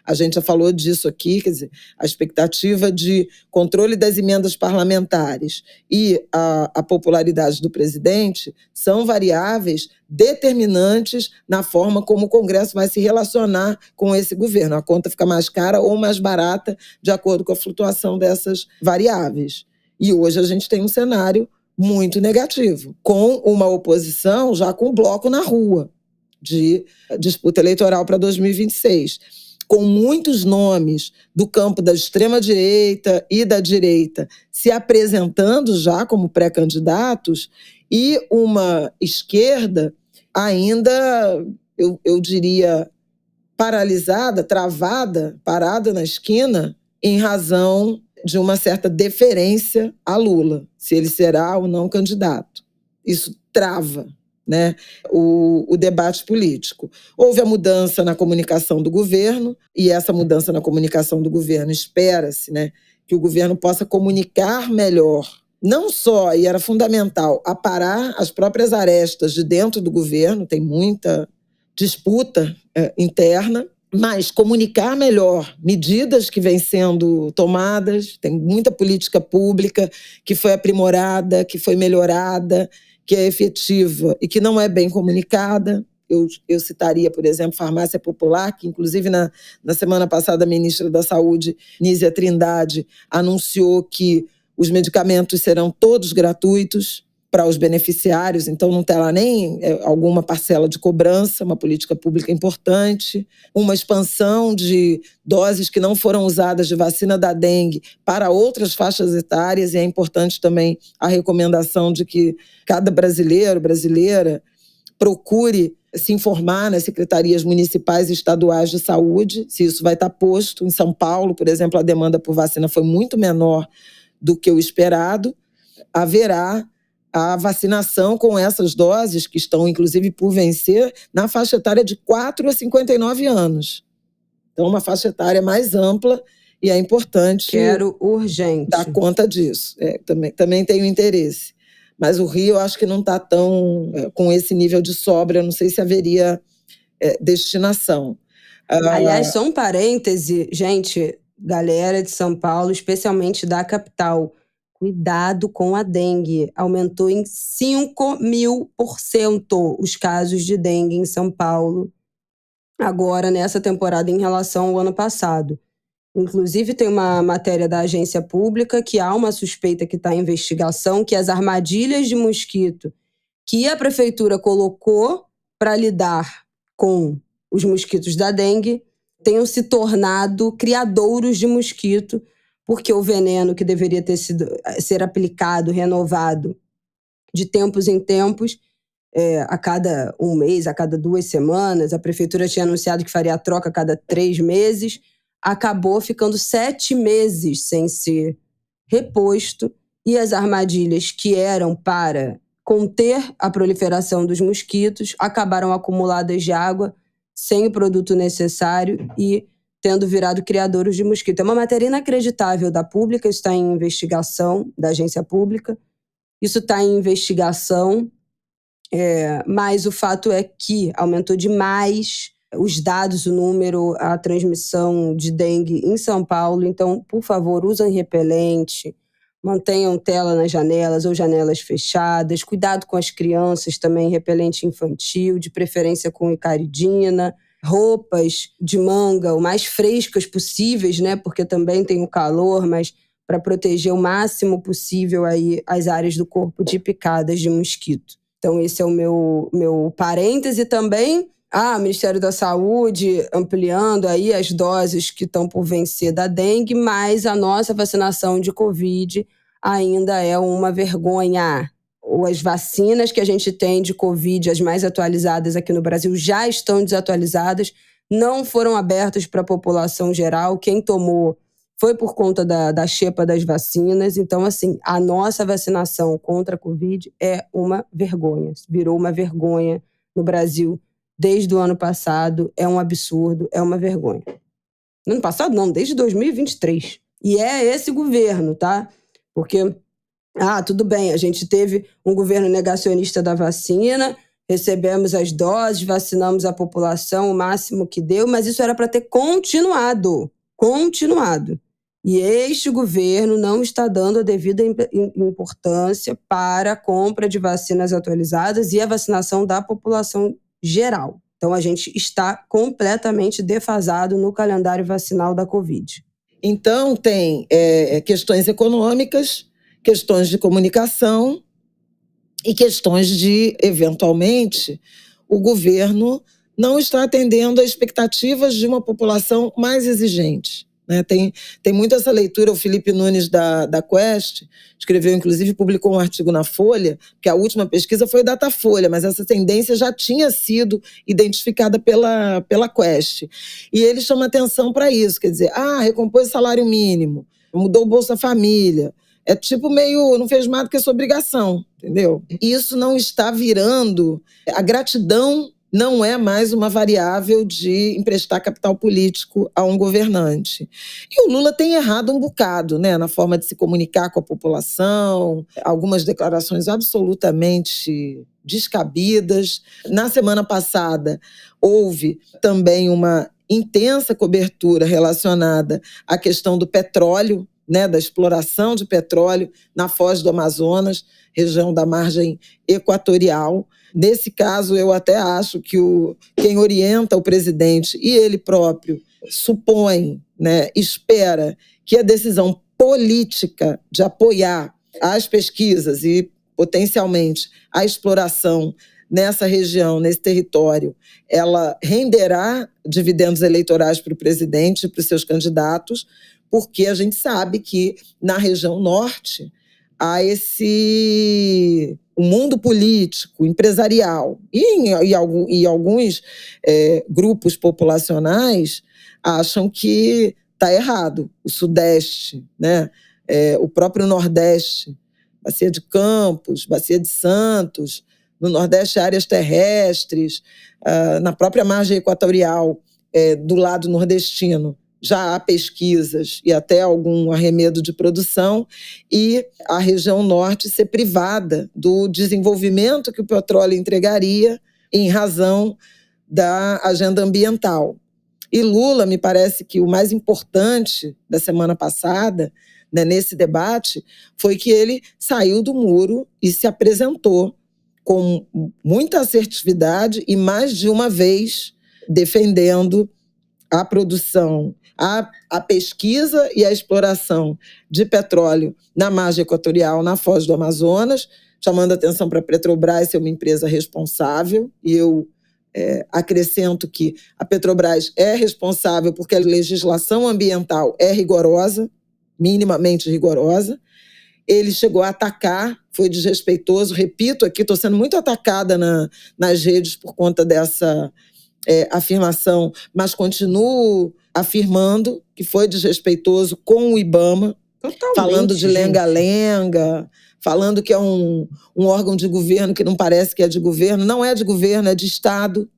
Speaker 1: A gente já falou disso aqui, quer dizer, a expectativa de controle das emendas parlamentares e a popularidade do presidente são variáveis determinantes na forma como o Congresso vai se relacionar com esse governo. A conta fica mais cara ou mais barata de acordo com a flutuação dessas variáveis. E hoje a gente tem um cenário muito negativo, com uma oposição já com o bloco na rua de disputa eleitoral para 2026. Com muitos nomes do campo da extrema-direita e da direita se apresentando já como pré-candidatos e uma esquerda ainda, eu diria, paralisada, travada, parada na esquina, em razão de uma certa deferência a Lula, se ele será ou não candidato. Isso trava, né, o debate político. Houve a mudança na comunicação do governo, e essa mudança na comunicação do governo espera-se, né, que o governo possa comunicar melhor, não só, e era fundamental, aparar as próprias arestas de dentro do governo, tem muita disputa interna, mas comunicar melhor medidas que vêm sendo tomadas, tem muita política pública que foi aprimorada, que foi melhorada, que é efetiva e que não é bem comunicada. Eu citaria, por exemplo, farmácia popular, que inclusive na semana passada a ministra da Saúde, Nízia Trindade, anunciou que os medicamentos serão todos gratuitos para os beneficiários, então não terá nem alguma parcela de cobrança, uma política pública importante, uma expansão de doses que não foram usadas de vacina da dengue para outras faixas etárias, e é importante também a recomendação de que cada brasileiro, brasileira, procure se informar nas secretarias municipais e estaduais de saúde, se isso vai estar posto. Em São Paulo, por exemplo, a demanda por vacina foi muito menor do que o esperado. Haverá a vacinação com essas doses, que estão, inclusive, por vencer, na faixa etária de 4 a 59 anos. Então, uma faixa etária mais ampla, e é importante...
Speaker 2: Quero urgente.
Speaker 1: Dar conta disso. Também tenho interesse. Mas o Rio, eu acho que não está tão com esse nível de sobra, eu não sei se haveria destinação.
Speaker 2: Aliás, só um parêntese, gente, galera de São Paulo, especialmente da capital, cuidado com a dengue. Aumentou em 5.000% os casos de dengue em São Paulo, agora nessa temporada em relação ao ano passado. Inclusive, tem uma matéria da agência pública que há uma suspeita que está em investigação, que as armadilhas de mosquito que a prefeitura colocou para lidar com os mosquitos da dengue tenham se tornado criadouros de mosquito, porque o veneno que deveria ser aplicado, renovado de tempos em tempos, a cada um mês, a cada 2 semanas, a prefeitura tinha anunciado que faria a troca a cada 3 meses, acabou ficando 7 meses sem ser reposto, e as armadilhas que eram para conter a proliferação dos mosquitos acabaram acumuladas de água, sem o produto necessário e tendo virado criadouros de mosquito. É uma matéria inacreditável da Pública, isso está em investigação, da agência pública. Isso está em investigação, mas o fato é que aumentou demais os dados, o número, a transmissão de dengue em São Paulo. Então, por favor, usem repelente, mantenham tela nas janelas ou janelas fechadas. Cuidado com as crianças também, repelente infantil, de preferência com icaridina. Roupas de manga o mais frescas possíveis, né? Porque também tem o calor, mas para proteger o máximo possível aí as áreas do corpo de picadas de mosquito. Então, esse é o meu parêntese também. Ministério da Saúde ampliando aí as doses que estão por vencer da dengue, mas a nossa vacinação de Covid ainda é uma vergonha. As vacinas que a gente tem de Covid, as mais atualizadas aqui no Brasil, já estão desatualizadas, não foram abertas para a população geral. Quem tomou foi por conta da xepa das vacinas. Então, assim, a nossa vacinação contra a Covid é uma vergonha. Virou uma vergonha no Brasil desde o ano passado. É um absurdo, é uma vergonha. No ano passado, não, desde 2023. E é esse governo, tá? Porque, tudo bem, a gente teve um governo negacionista da vacina, recebemos as doses, vacinamos a população o máximo que deu, mas isso era para ter continuado. E este governo não está dando a devida importância para a compra de vacinas atualizadas e a vacinação da população geral. Então, a gente está completamente defasado no calendário vacinal da Covid.
Speaker 1: Então, tem questões econômicas, questões de comunicação e questões de, eventualmente, o governo não está atendendo às expectativas de uma população mais exigente. Né? Tem muito essa leitura. O Felipe Nunes, da Quest, escreveu, inclusive, publicou um artigo na Folha, que a última pesquisa foi Datafolha, mas essa tendência já tinha sido identificada pela Quest. E ele chama atenção para isso, quer dizer, recompôs o salário mínimo, mudou o Bolsa Família, é tipo meio, não fez mais do que a sua obrigação, entendeu? Isso não está virando, a gratidão não é mais uma variável de emprestar capital político a um governante. E o Lula tem errado um bocado, né, na forma de se comunicar com a população, algumas declarações absolutamente descabidas. Na semana passada, houve também uma intensa cobertura relacionada à questão do petróleo, né, da exploração de petróleo na Foz do Amazonas, região da margem equatorial. Nesse caso, eu até acho que quem orienta o presidente e ele próprio supõe, né, espera que a decisão política de apoiar as pesquisas e, potencialmente, a exploração nessa região, nesse território, ela renderá dividendos eleitorais para o presidente e para os seus candidatos, porque a gente sabe que na região norte há o mundo político, empresarial e alguns grupos populacionais acham que está errado. O Sudeste, né? O próprio Nordeste, Bacia de Campos, Bacia de Santos, no Nordeste áreas terrestres, na própria margem equatorial, do lado nordestino, já há pesquisas e até algum arremedo de produção, e a região norte ser privada do desenvolvimento que o petróleo entregaria em razão da agenda ambiental. E Lula, me parece que o mais importante da semana passada, né, nesse debate, foi que ele saiu do muro e se apresentou com muita assertividade e mais de uma vez defendendo a produção, a pesquisa e a exploração de petróleo na margem equatorial, na Foz do Amazonas, chamando atenção para a Petrobras ser uma empresa responsável. E eu acrescento que a Petrobras é responsável porque a legislação ambiental é rigorosa, minimamente rigorosa. Ele chegou a atacar, foi desrespeitoso. Repito aqui, estou sendo muito atacada nas redes por conta dessa afirmação, mas continuo afirmando que foi desrespeitoso com o IBAMA, totalmente, falando de lenga-lenga, falando que é um órgão de governo que não parece que é de governo. Não é de governo, é de Estado.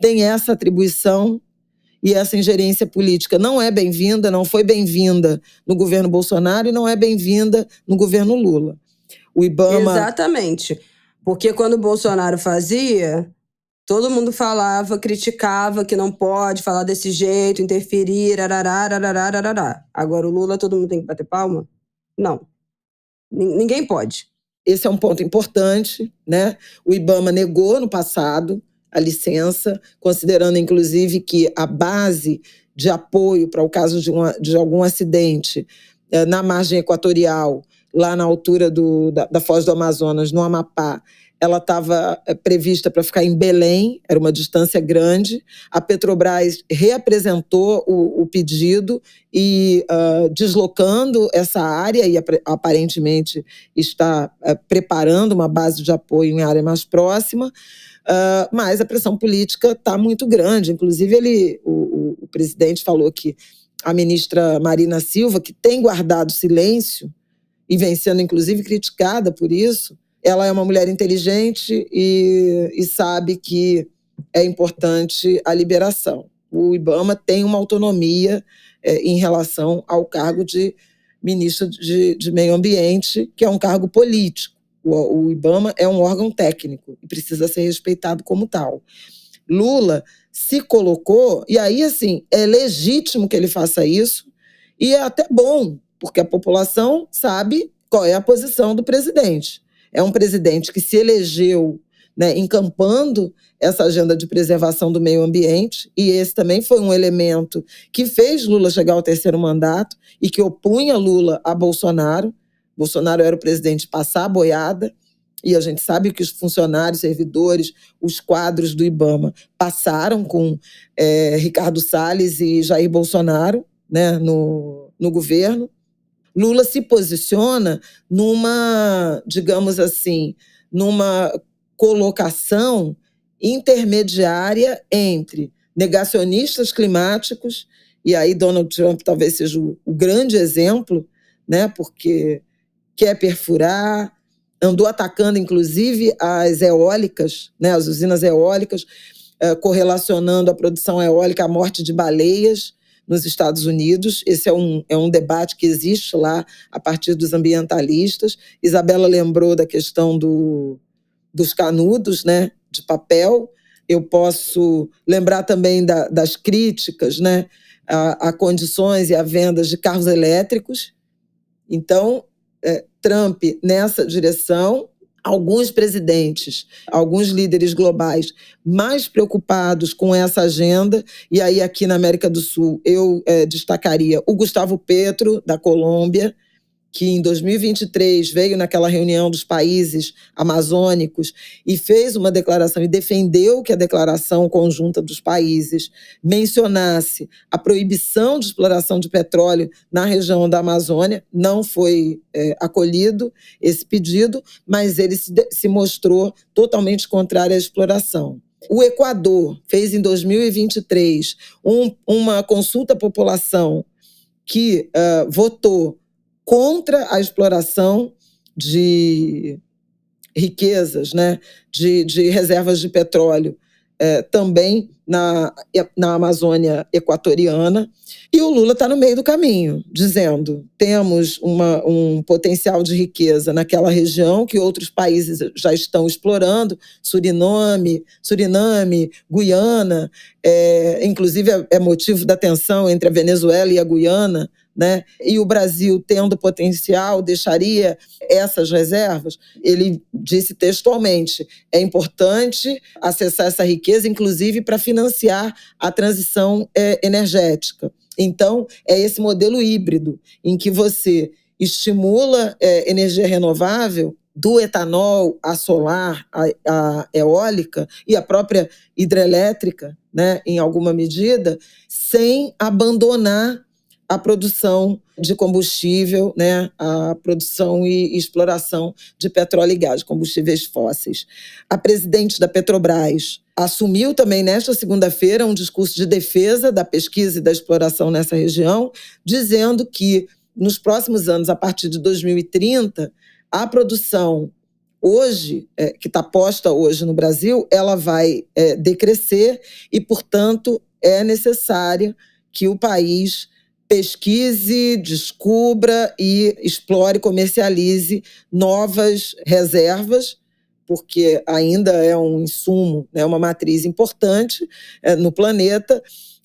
Speaker 1: tem essa atribuição e essa ingerência política não é bem-vinda, não foi bem-vinda no governo Bolsonaro e não é bem-vinda no governo Lula. O IBAMA...
Speaker 2: Exatamente. Porque quando o Bolsonaro fazia, todo mundo falava, criticava que não pode falar desse jeito, interferir, arará. Agora o Lula, todo mundo tem que bater palma? Não. Ninguém pode.
Speaker 1: Esse é um ponto importante, né? O IBAMA negou no passado a licença, considerando, inclusive, que a base de apoio para o caso de algum acidente na margem equatorial, lá na altura da Foz do Amazonas, no Amapá, ela estava prevista para ficar em Belém, era uma distância grande. A Petrobras reapresentou o pedido e deslocando essa área e aparentemente está preparando uma base de apoio em área mais próxima. Mas a pressão política está muito grande. Inclusive, o presidente falou que a ministra Marina Silva, que tem guardado silêncio e vem sendo, inclusive, criticada por isso, ela é uma mulher inteligente e sabe que é importante a liberação. O IBAMA tem uma autonomia em relação ao cargo de ministro de Meio Ambiente, que é um cargo político. O IBAMA é um órgão técnico e precisa ser respeitado como tal. Lula se colocou, e aí, assim, é legítimo que ele faça isso, e é até bom, porque a população sabe qual é a posição do presidente. É um presidente que se elegeu, né, encampando essa agenda de preservação do meio ambiente, e esse também foi um elemento que fez Lula chegar ao terceiro mandato e que opunha Lula a Bolsonaro. Bolsonaro era o presidente passar a boiada, e a gente sabe que os funcionários, servidores, os quadros do IBAMA passaram com Ricardo Salles e Jair Bolsonaro, né, no governo. Lula se posiciona numa, digamos assim, numa colocação intermediária entre negacionistas climáticos, e aí Donald Trump talvez seja o grande exemplo, né, porque quer perfurar, andou atacando inclusive as eólicas, né, as usinas eólicas, correlacionando a produção eólica à morte de baleias nos Estados Unidos. Esse é um debate que existe lá a partir dos ambientalistas. Isabela lembrou da questão dos canudos, né, de papel. Eu posso lembrar também das críticas, né, a condições e a vendas de carros elétricos. Então, Trump nessa direção. Alguns presidentes, alguns líderes globais mais preocupados com essa agenda, e aí aqui na América do Sul eu destacaria o Gustavo Petro, da Colômbia, que em 2023 veio naquela reunião dos países amazônicos e fez uma declaração e defendeu que a declaração conjunta dos países mencionasse a proibição de exploração de petróleo na região da Amazônia. Não foi acolhido esse pedido, mas ele se mostrou totalmente contrário à exploração. O Equador fez em 2023 uma consulta à população que votou contra a exploração de riquezas, né, de reservas de petróleo, também na Amazônia equatoriana. E o Lula está no meio do caminho, dizendo: temos um potencial de riqueza naquela região que outros países já estão explorando, Suriname, Guiana, inclusive é motivo da tensão entre a Venezuela e a Guiana, né? E o Brasil, tendo potencial, deixaria essas reservas. Ele disse textualmente: é importante acessar essa riqueza, inclusive para financiar a transição energética. Então, é esse modelo híbrido, em que você estimula energia renovável, do etanol, a solar, a eólica e a própria hidrelétrica, né, em alguma medida, sem abandonar a produção de combustível, né, a produção e exploração de petróleo e gás, combustíveis fósseis. A presidente da Petrobras assumiu também nesta segunda-feira um discurso de defesa da pesquisa e da exploração nessa região, dizendo que nos próximos anos, a partir de 2030, a produção hoje, que está posta hoje no Brasil, ela vai decrescer e, portanto, é necessário que o país pesquise, descubra e explore, comercialize novas reservas, porque ainda é um insumo, né, uma matriz importante no planeta.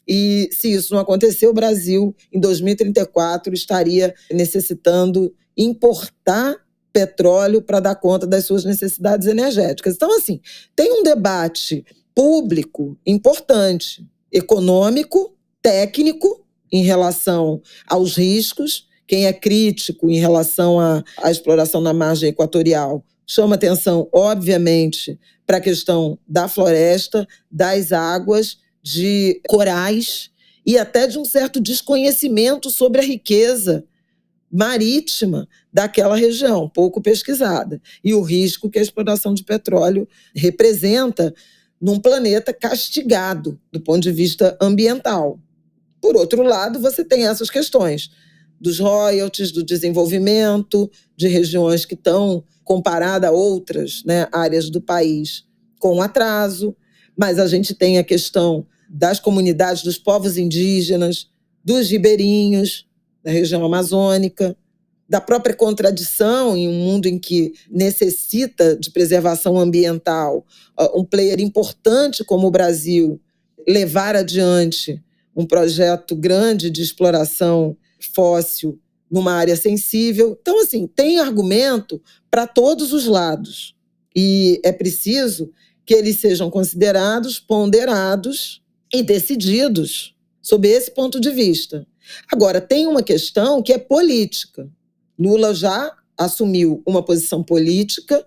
Speaker 1: E se isso não acontecer, o Brasil, em 2034, estaria necessitando importar petróleo para dar conta das suas necessidades energéticas. Então, assim, tem um debate público importante, econômico, técnico, em relação aos riscos. Quem é crítico em relação à exploração na margem equatorial chama atenção, obviamente, para a questão da floresta, das águas, de corais e até de um certo desconhecimento sobre a riqueza marítima daquela região, pouco pesquisada, e o risco que a exploração de petróleo representa num planeta castigado do ponto de vista ambiental. Por outro lado, você tem essas questões dos royalties, do desenvolvimento de regiões que estão, comparada a outras, né, áreas do país, com atraso, mas a gente tem a questão das comunidades, dos povos indígenas, dos ribeirinhos, da região amazônica, da própria contradição em um mundo em que necessita de preservação ambiental, um player importante como o Brasil levar adiante um projeto grande de exploração fóssil numa área sensível. Então, assim, tem argumento para todos os lados. E é preciso que eles sejam considerados, ponderados e decididos sob esse ponto de vista. Agora, tem uma questão que é política. Lula já assumiu uma posição política,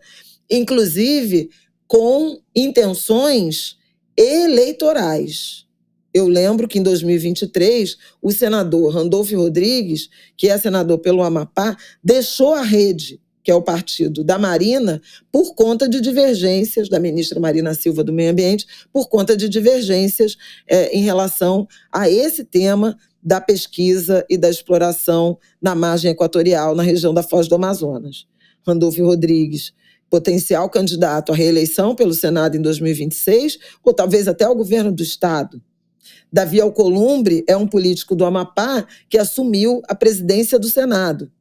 Speaker 1: inclusive com intenções eleitorais. Eu lembro que em 2023, o senador Randolfo Rodrigues, que é senador pelo Amapá, deixou a Rede, que é o partido da Marina, por conta de divergências, da ministra Marina Silva do Meio Ambiente, por conta de divergências em relação a esse tema da pesquisa e da exploração na margem equatorial, na região da Foz do Amazonas. Randolfo Rodrigues, potencial candidato à reeleição pelo Senado em 2026, ou talvez até ao governo do Estado. Davi Alcolumbre é um político do Amapá que assumiu a presidência do Senado.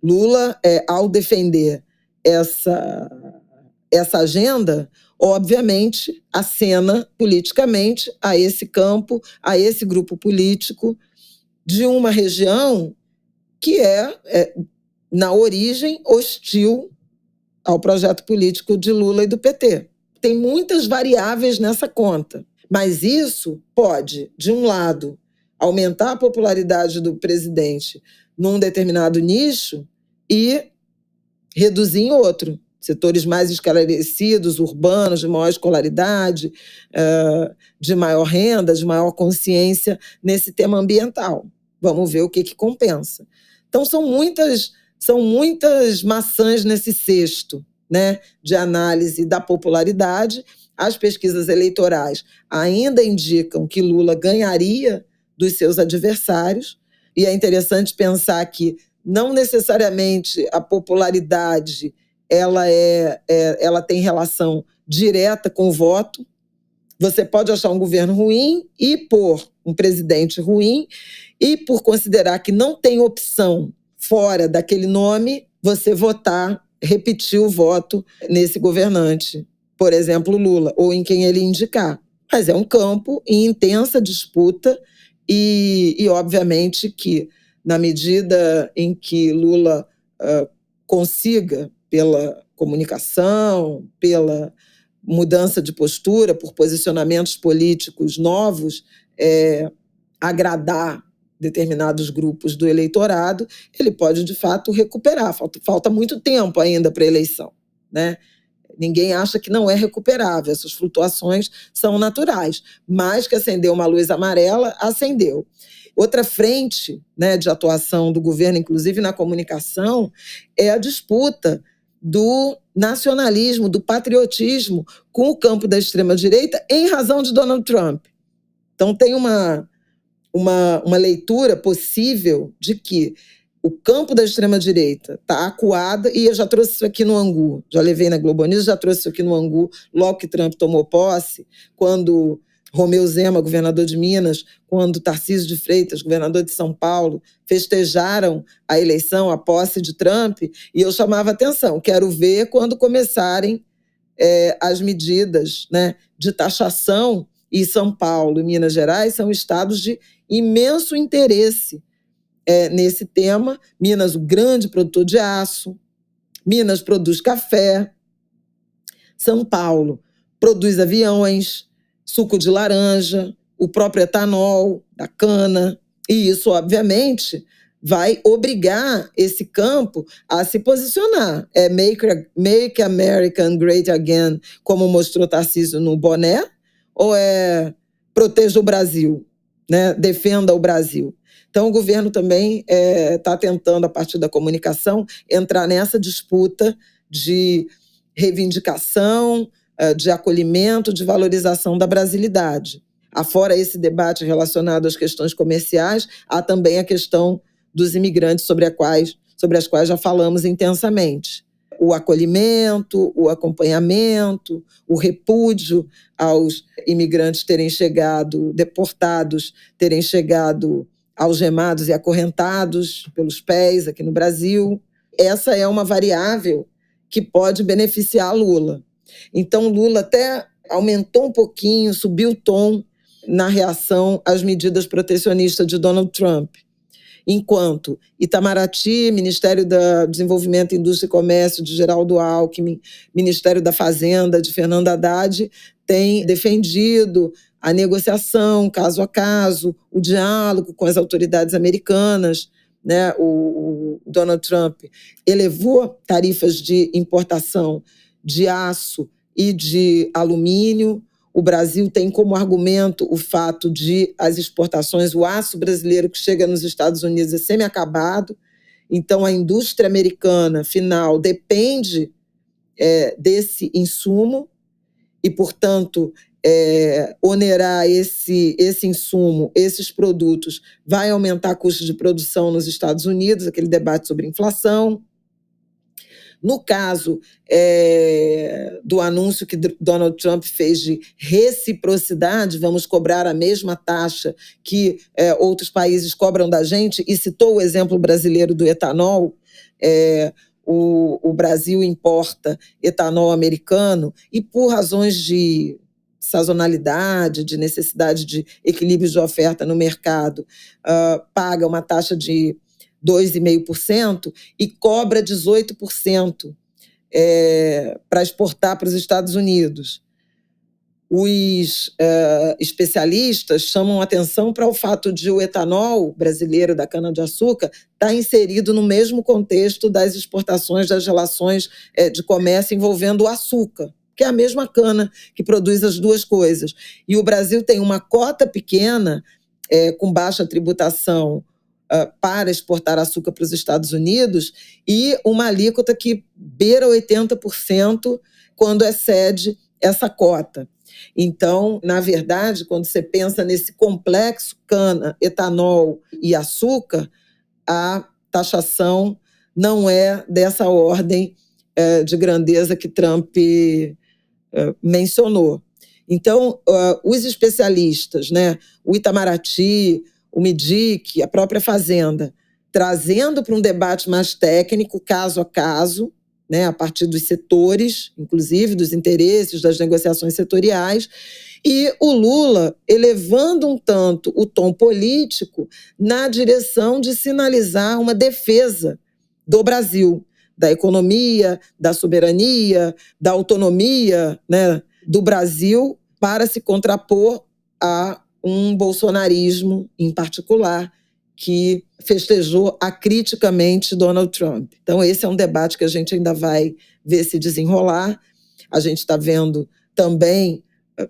Speaker 1: Lula, ao defender essa agenda, obviamente, acena politicamente a esse campo, a esse grupo político de uma região que na origem, hostil ao projeto político de Lula e do PT. Tem muitas variáveis nessa conta, mas isso pode, de um lado, aumentar a popularidade do presidente num determinado nicho e reduzir em outro. Setores mais esclarecidos, urbanos, de maior escolaridade, de maior renda, de maior consciência nesse tema ambiental. Vamos ver o que compensa. Então, são muitas maçãs nesse cesto, né, de análise da popularidade. As pesquisas eleitorais ainda indicam que Lula ganharia dos seus adversários, e é interessante pensar que não necessariamente a popularidade ela tem relação direta com o voto. Você pode achar um governo ruim e pôr um presidente ruim, e por considerar que não tem opção fora daquele nome, você repetir o voto nesse governante, por exemplo, Lula, ou em quem ele indicar. Mas é um campo em intensa disputa e obviamente que, na medida em que Lula consiga, pela comunicação, pela mudança de postura, por posicionamentos políticos novos, agradar determinados grupos do eleitorado, ele pode, de fato, recuperar. Falta muito tempo ainda para a eleição, né? Ninguém acha que não é recuperável. Essas flutuações são naturais. Mas que acendeu uma luz amarela, acendeu. Outra frente, né, de atuação do governo, inclusive na comunicação, é a disputa do nacionalismo, do patriotismo com o campo da extrema-direita em razão de Donald Trump. Então tem uma leitura possível de que o campo da extrema-direita está acuada, e eu já trouxe isso aqui no Angu, já levei na Globo News, já trouxe isso aqui no Angu, logo que Trump tomou posse, quando Romeu Zema, governador de Minas, quando Tarcísio de Freitas, governador de São Paulo, festejaram a eleição, a posse de Trump, e eu chamava atenção, quero ver quando começarem as medidas, né, de taxação, e São Paulo e Minas Gerais são estados de imenso interesse nesse tema. Minas, o grande produtor de aço, Minas produz café, São Paulo produz aviões, suco de laranja, o próprio etanol da cana, e isso, obviamente, vai obrigar esse campo a se posicionar. Make America Great Again, como mostrou Tarcísio no boné, ou proteja o Brasil, né? Defenda o Brasil. Então, o governo também está tentando, a partir da comunicação, entrar nessa disputa de reivindicação, de acolhimento, de valorização da brasilidade. Afora esse debate relacionado às questões comerciais, há também a questão dos imigrantes, sobre as quais já falamos intensamente. O acolhimento, o acompanhamento, o repúdio aos imigrantes terem chegado, deportados, terem chegado algemados e acorrentados pelos pés aqui no Brasil. Essa é uma variável que pode beneficiar Lula. Então, Lula até aumentou um pouquinho, subiu o tom na reação às medidas protecionistas de Donald Trump. Enquanto Itamaraty, Ministério do Desenvolvimento, Indústria e Comércio de Geraldo Alckmin, Ministério da Fazenda de Fernando Haddad, tem defendido a negociação, caso a caso, o diálogo com as autoridades americanas, né? O Donald Trump elevou tarifas de importação de aço e de alumínio. O Brasil tem como argumento o fato de as exportações, o aço brasileiro que chega nos Estados Unidos é semi-acabado, então a indústria americana final depende desse insumo e, portanto, onerar esse insumo, esses produtos, vai aumentar custos de produção nos Estados Unidos, aquele debate sobre inflação. No caso do anúncio que Donald Trump fez de reciprocidade, vamos cobrar a mesma taxa que outros países cobram da gente, e citou o exemplo brasileiro do etanol. O Brasil importa etanol americano e, por razões de sazonalidade, de necessidade de equilíbrio de oferta no mercado, paga uma taxa de 2,5% e cobra 18% para exportar para os Estados Unidos. Os especialistas chamam atenção para o fato de o etanol brasileiro da cana-de-açúcar estar inserido no mesmo contexto das exportações, das relações de comércio envolvendo o açúcar, que é a mesma cana que produz as duas coisas. E o Brasil tem uma cota pequena, com baixa tributação, para exportar açúcar para os Estados Unidos, e uma alíquota que beira 80% quando excede essa cota. Então, na verdade, quando você pensa nesse complexo cana, etanol e açúcar, a taxação não é dessa ordem de grandeza que Trump mencionou. Então, os especialistas, né, o Itamaraty, o MIDIC, a própria Fazenda, trazendo para um debate mais técnico, caso a caso, né, a partir dos setores, inclusive dos interesses, das negociações setoriais, e o Lula elevando um tanto o tom político na direção de sinalizar uma defesa do Brasil, da economia, da soberania, da autonomia, né, do Brasil, para se contrapor a um bolsonarismo, em particular, que festejou acriticamente Donald Trump. Então, esse é um debate que a gente ainda vai ver se desenrolar. A gente está vendo também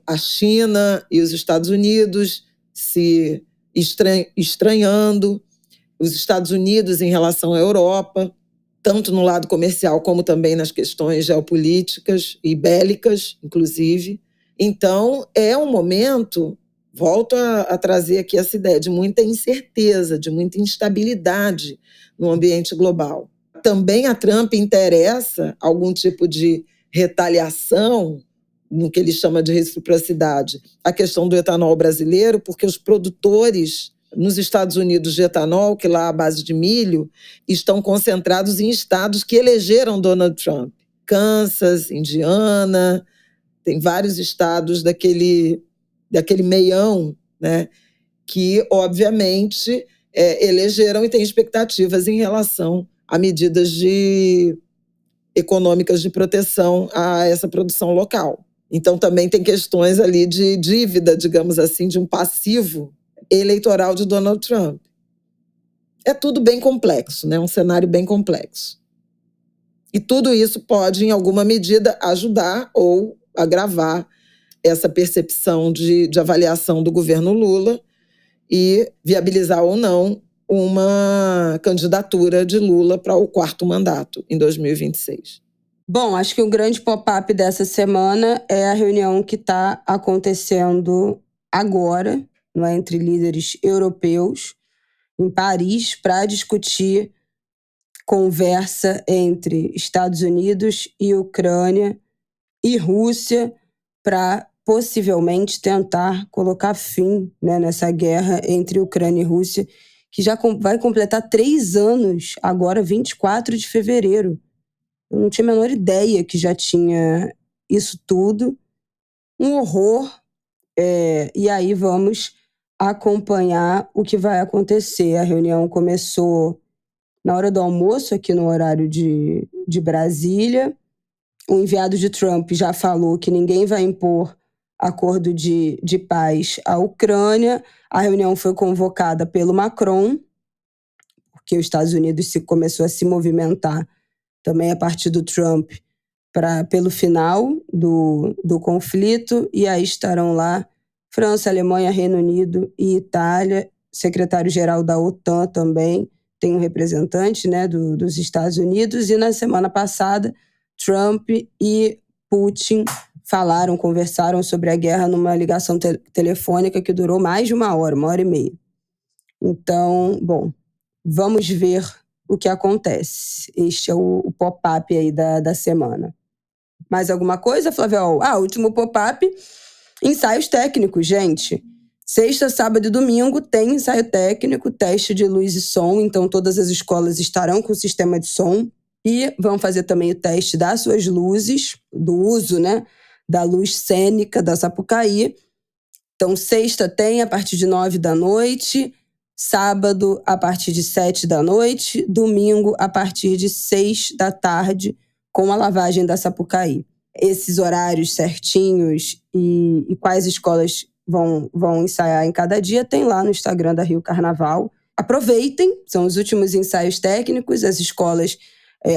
Speaker 1: a China e os Estados Unidos se estranhando, os Estados Unidos em relação à Europa, tanto no lado comercial como também nas questões geopolíticas e bélicas, inclusive. Então, é um momento Volto a trazer aqui essa ideia de muita incerteza, de muita instabilidade no ambiente global. Também a Trump interessa algum tipo de retaliação, no que ele chama de reciprocidade, a questão do etanol brasileiro, porque os produtores nos Estados Unidos de etanol, que lá é a base de milho, estão concentrados em estados que elegeram Donald Trump. Kansas, Indiana, tem vários estados daquele meião, né, que, obviamente, elegeram e têm expectativas em relação a medidas econômicas de proteção a essa produção local. Então, também tem questões ali de dívida, digamos assim, de um passivo eleitoral de Donald Trump. É tudo bem complexo, né? Um cenário bem complexo. E tudo isso pode, em alguma medida, ajudar ou agravar essa percepção de avaliação do governo Lula e viabilizar ou não uma candidatura de Lula para o 4º mandato em 2026.
Speaker 2: Bom, acho que o grande pop-up dessa semana é a reunião que está acontecendo agora, não é, entre líderes europeus, em Paris, para discutir conversa entre Estados Unidos e Ucrânia e Rússia para possivelmente tentar colocar fim, né, nessa guerra entre Ucrânia e Rússia, que já vai completar 3 anos, agora 24 de fevereiro. Eu não tinha a menor ideia que já tinha isso tudo. Um horror. E aí vamos acompanhar o que vai acontecer. A reunião começou na hora do almoço, aqui no horário de Brasília. O enviado de Trump já falou que ninguém vai impor acordo de paz à Ucrânia. A reunião foi convocada pelo Macron, porque os Estados Unidos começou a se movimentar também a partir do Trump pelo final do conflito. E aí estarão lá França, Alemanha, Reino Unido e Itália. Secretário-geral da OTAN também tem um representante, né, dos Estados Unidos. E na semana passada, Trump e Putin conversaram sobre a guerra numa ligação telefônica que durou mais de 1 hora e meia. Então, bom, vamos ver o que acontece. Este é o pop-up aí da semana. Mais alguma coisa, Flávia? Último pop-up, ensaios técnicos, gente. Sexta, sábado e domingo tem ensaio técnico, teste de luz e som, então todas as escolas estarão com o sistema de som e vão fazer também o teste das suas luzes, do uso, né, da luz cênica da Sapucaí. Então, sexta tem a partir de 9 da noite, sábado a partir de 7 da noite, domingo a partir de 6 da tarde, com a lavagem da Sapucaí. Esses horários certinhos e quais escolas vão ensaiar em cada dia, tem lá no Instagram da Rio Carnaval. Aproveitem, são os últimos ensaios técnicos, as escolas,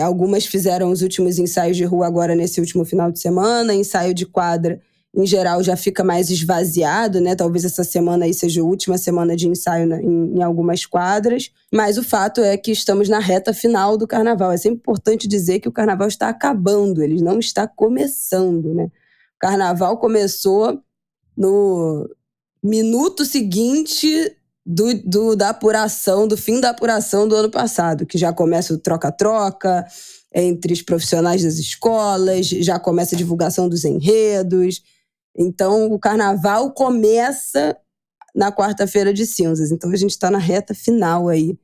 Speaker 2: algumas fizeram os últimos ensaios de rua agora nesse último final de semana, ensaio de quadra, em geral, já fica mais esvaziado, né? Talvez essa semana aí seja a última semana de ensaio em algumas quadras, mas o fato é que estamos na reta final do carnaval. É sempre importante dizer que o carnaval está acabando, ele não está começando, né? O carnaval começou no minuto seguinte da apuração, do fim da apuração do ano passado, que já começa o troca-troca entre os profissionais das escolas, já começa a divulgação dos enredos. Então, o carnaval começa na quarta-feira de cinzas. Então, a gente está na reta final aí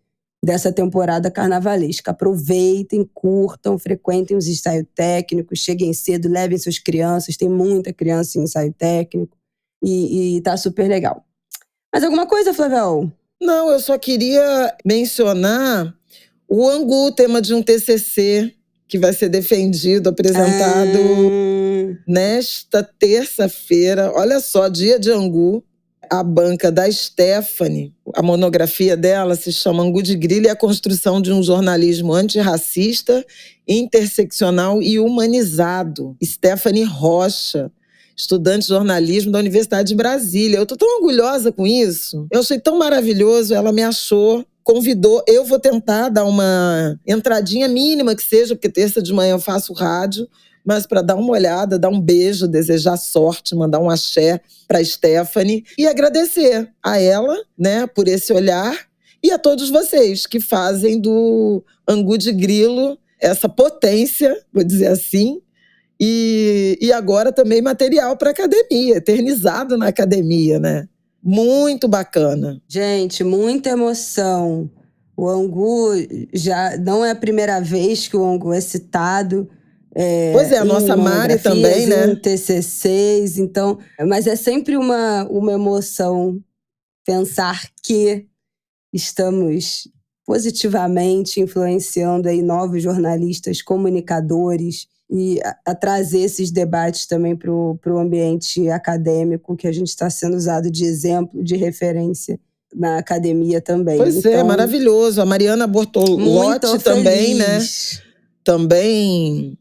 Speaker 2: dessa temporada carnavalesca. Aproveitem, curtam, frequentem os ensaios técnicos, cheguem cedo, levem suas crianças. Tem muita criança em ensaio técnico e tá super legal. Mais alguma coisa, Flavel?
Speaker 1: Não, eu só queria mencionar o Angu, tema de um TCC que vai ser defendido, apresentado nesta terça-feira. Olha só, dia de Angu. A banca da Stephanie, a monografia dela se chama Angu de Grilo e a construção de um jornalismo antirracista, interseccional e humanizado. Stephanie Rocha, estudante de jornalismo da Universidade de Brasília. Eu tô tão orgulhosa com isso. Eu achei tão maravilhoso. Ela me achou, convidou. Eu vou tentar dar uma entradinha mínima que seja, porque terça de manhã eu faço rádio, mas para dar uma olhada, dar um beijo, desejar sorte, mandar um axé para Stephanie e agradecer a ela, né, por esse olhar e a todos vocês que fazem do Angu de Grilo essa potência, vou dizer assim, e agora também material para academia, eternizado na academia, né? Muito bacana.
Speaker 2: Gente, muita emoção. O Angu já não é a primeira vez que o Angu é citado.
Speaker 1: Pois é, a nossa Mari também, né?
Speaker 2: Em TCCs, então, mas é sempre uma emoção pensar que estamos positivamente influenciando aí novos jornalistas, comunicadores e a trazer esses debates também para o ambiente acadêmico, que a gente está sendo usado de exemplo, de referência na academia também.
Speaker 1: Pois
Speaker 2: então,
Speaker 1: é, maravilhoso. A Mariana Bortolotti também, né? Também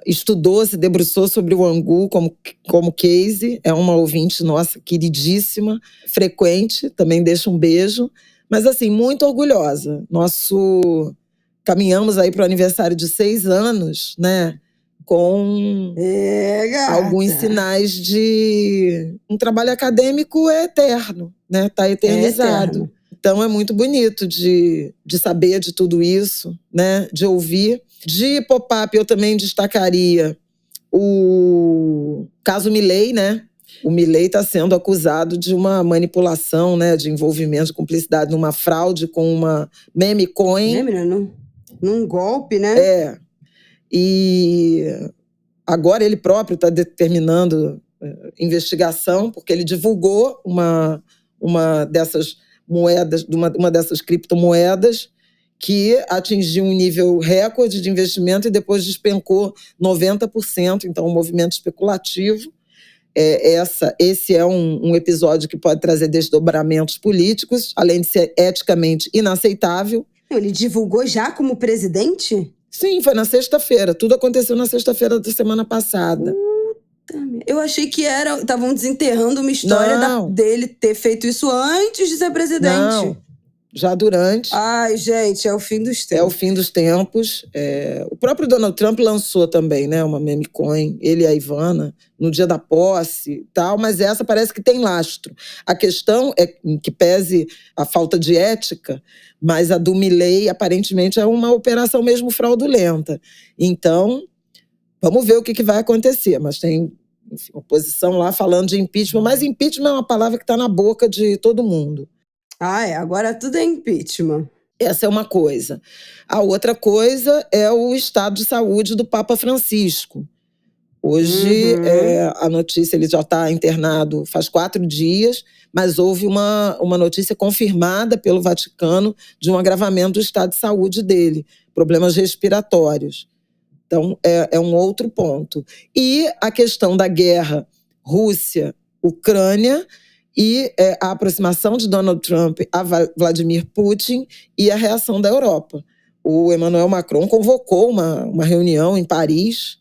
Speaker 1: estudou, se debruçou sobre o Angu como case. É uma ouvinte nossa, queridíssima, frequente, também deixa um beijo. Mas assim, muito orgulhosa. Caminhamos aí para o aniversário de 6 anos, né? Com alguns sinais de um trabalho acadêmico eterno, né? Tá eternizado. Então é muito bonito de saber de tudo isso, né? De ouvir. De pop-up eu também destacaria o caso Milei, né? O Milei está sendo acusado de uma manipulação, né? De envolvimento, de cumplicidade numa fraude com uma meme coin.
Speaker 2: Num golpe, né?
Speaker 1: E agora ele próprio está determinando investigação, porque ele divulgou uma dessas moedas, uma dessas criptomoedas, que atingiu um nível recorde de investimento e depois despencou 90%. Então, um movimento especulativo. Esse é um episódio que pode trazer desdobramentos políticos, além de ser eticamente inaceitável.
Speaker 2: Ele divulgou já como presidente?
Speaker 1: Sim, foi na sexta-feira. Tudo aconteceu na sexta-feira da semana passada.
Speaker 2: Eu achei que estavam desenterrando uma história dele ter feito isso antes de ser presidente.
Speaker 1: Não, já durante.
Speaker 2: Ai, gente, é o fim dos tempos.
Speaker 1: É o fim dos tempos. O próprio Donald Trump lançou também, né, uma meme coin, ele e a Ivana, no dia da posse e tal, mas essa parece que tem lastro. A questão é que pese a falta de ética, mas a do Milei aparentemente é uma operação mesmo fraudulenta. Então, vamos ver o que vai acontecer. Mas tem, enfim, oposição lá falando de impeachment, mas impeachment é uma palavra que está na boca de todo mundo.
Speaker 2: Agora tudo é impeachment.
Speaker 1: Essa é uma coisa. A outra coisa é o estado de saúde do Papa Francisco. Hoje, a notícia, ele já está internado faz 4 dias, mas houve uma notícia confirmada pelo Vaticano de um agravamento do estado de saúde dele, problemas respiratórios. Então, é um outro ponto. E a questão da guerra Rússia-Ucrânia e a aproximação de Donald Trump a Vladimir Putin e a reação da Europa. O Emmanuel Macron convocou uma reunião em Paris,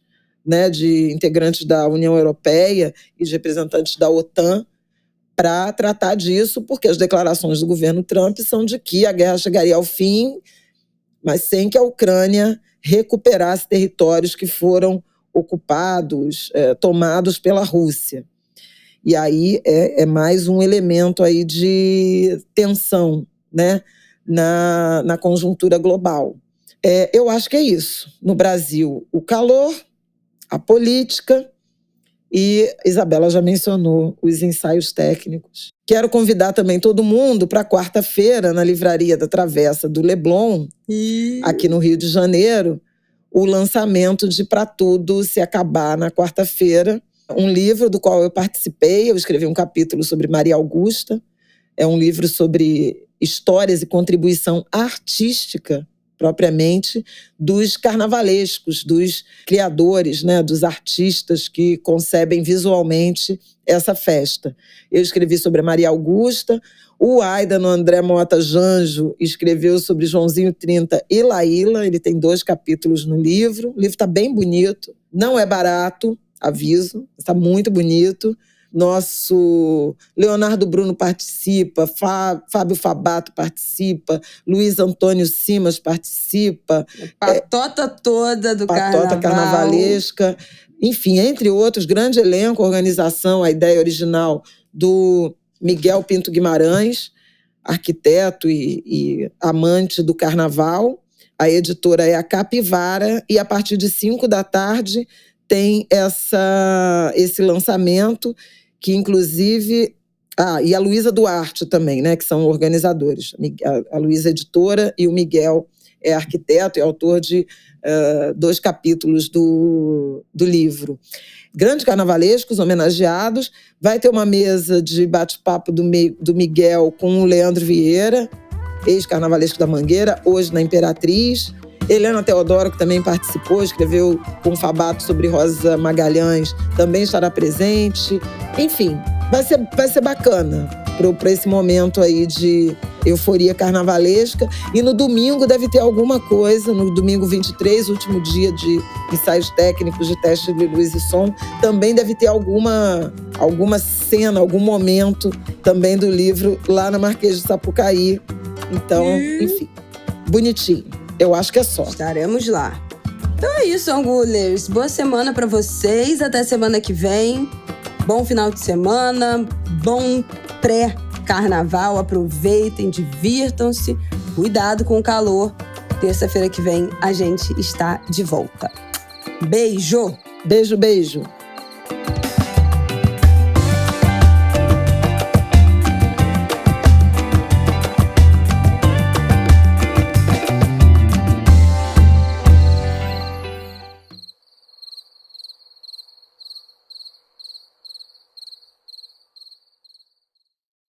Speaker 1: né, de integrantes da União Europeia e de representantes da OTAN para tratar disso, porque as declarações do governo Trump são de que a guerra chegaria ao fim, mas sem que a Ucrânia recuperasse territórios que foram ocupados, tomados pela Rússia. E aí é mais um elemento aí de tensão, né, na conjuntura global. Eu acho que é isso. No Brasil, o calor, a política e Isabela já mencionou os ensaios técnicos. Quero convidar também todo mundo para quarta-feira, na Livraria da Travessa do Leblon, aqui no Rio de Janeiro, o lançamento de Pra Tudo Se Acabar na quarta-feira, um livro do qual eu participei. Eu escrevi um capítulo sobre Maria Augusta. É um livro sobre histórias e contribuição artística, propriamente, dos carnavalescos, dos criadores, né, dos artistas que concebem visualmente essa festa. Eu escrevi sobre a Maria Augusta, o Aidano André Mota Janjo escreveu sobre Joãozinho 30 e Laíla. Ele tem 2 capítulos no livro. O livro está bem bonito, não é barato, aviso, está muito bonito, nosso Leonardo Bruno participa, Fábio Fabato participa, Luiz Antônio Simas participa.
Speaker 2: Patota toda do Carnaval.
Speaker 1: Patota carnavalesca. Enfim, entre outros, grande elenco, organização, a ideia original do Miguel Pinto Guimarães, arquiteto e amante do carnaval. A editora é a Capivara e a partir de 5h tem esse lançamento que, inclusive… e a Luísa Duarte também, né, que são organizadores. A Luísa é editora e o Miguel é arquiteto e autor de 2 capítulos do livro. Grandes carnavalescos homenageados. Vai ter uma mesa de bate-papo do Miguel com o Leandro Vieira, ex-carnavalesco da Mangueira, hoje na Imperatriz. Helena Teodoro, que também participou, escreveu com o Fabato sobre Rosa Magalhães, também estará presente. Enfim, vai ser bacana para esse momento aí de euforia carnavalesca. E no domingo deve ter alguma coisa, no domingo 23, último dia de ensaios técnicos de teste de luz e som, também deve ter alguma cena, algum momento também do livro lá na Marquês de Sapucaí. Então, enfim, bonitinho. Eu acho que é só.
Speaker 2: Estaremos lá. Então é isso, Angulers. Boa semana pra vocês. Até semana que vem. Bom final de semana. Bom pré-carnaval. Aproveitem, divirtam-se. Cuidado com o calor. Terça-feira que vem a gente está de volta. Beijo!
Speaker 1: Beijo, beijo!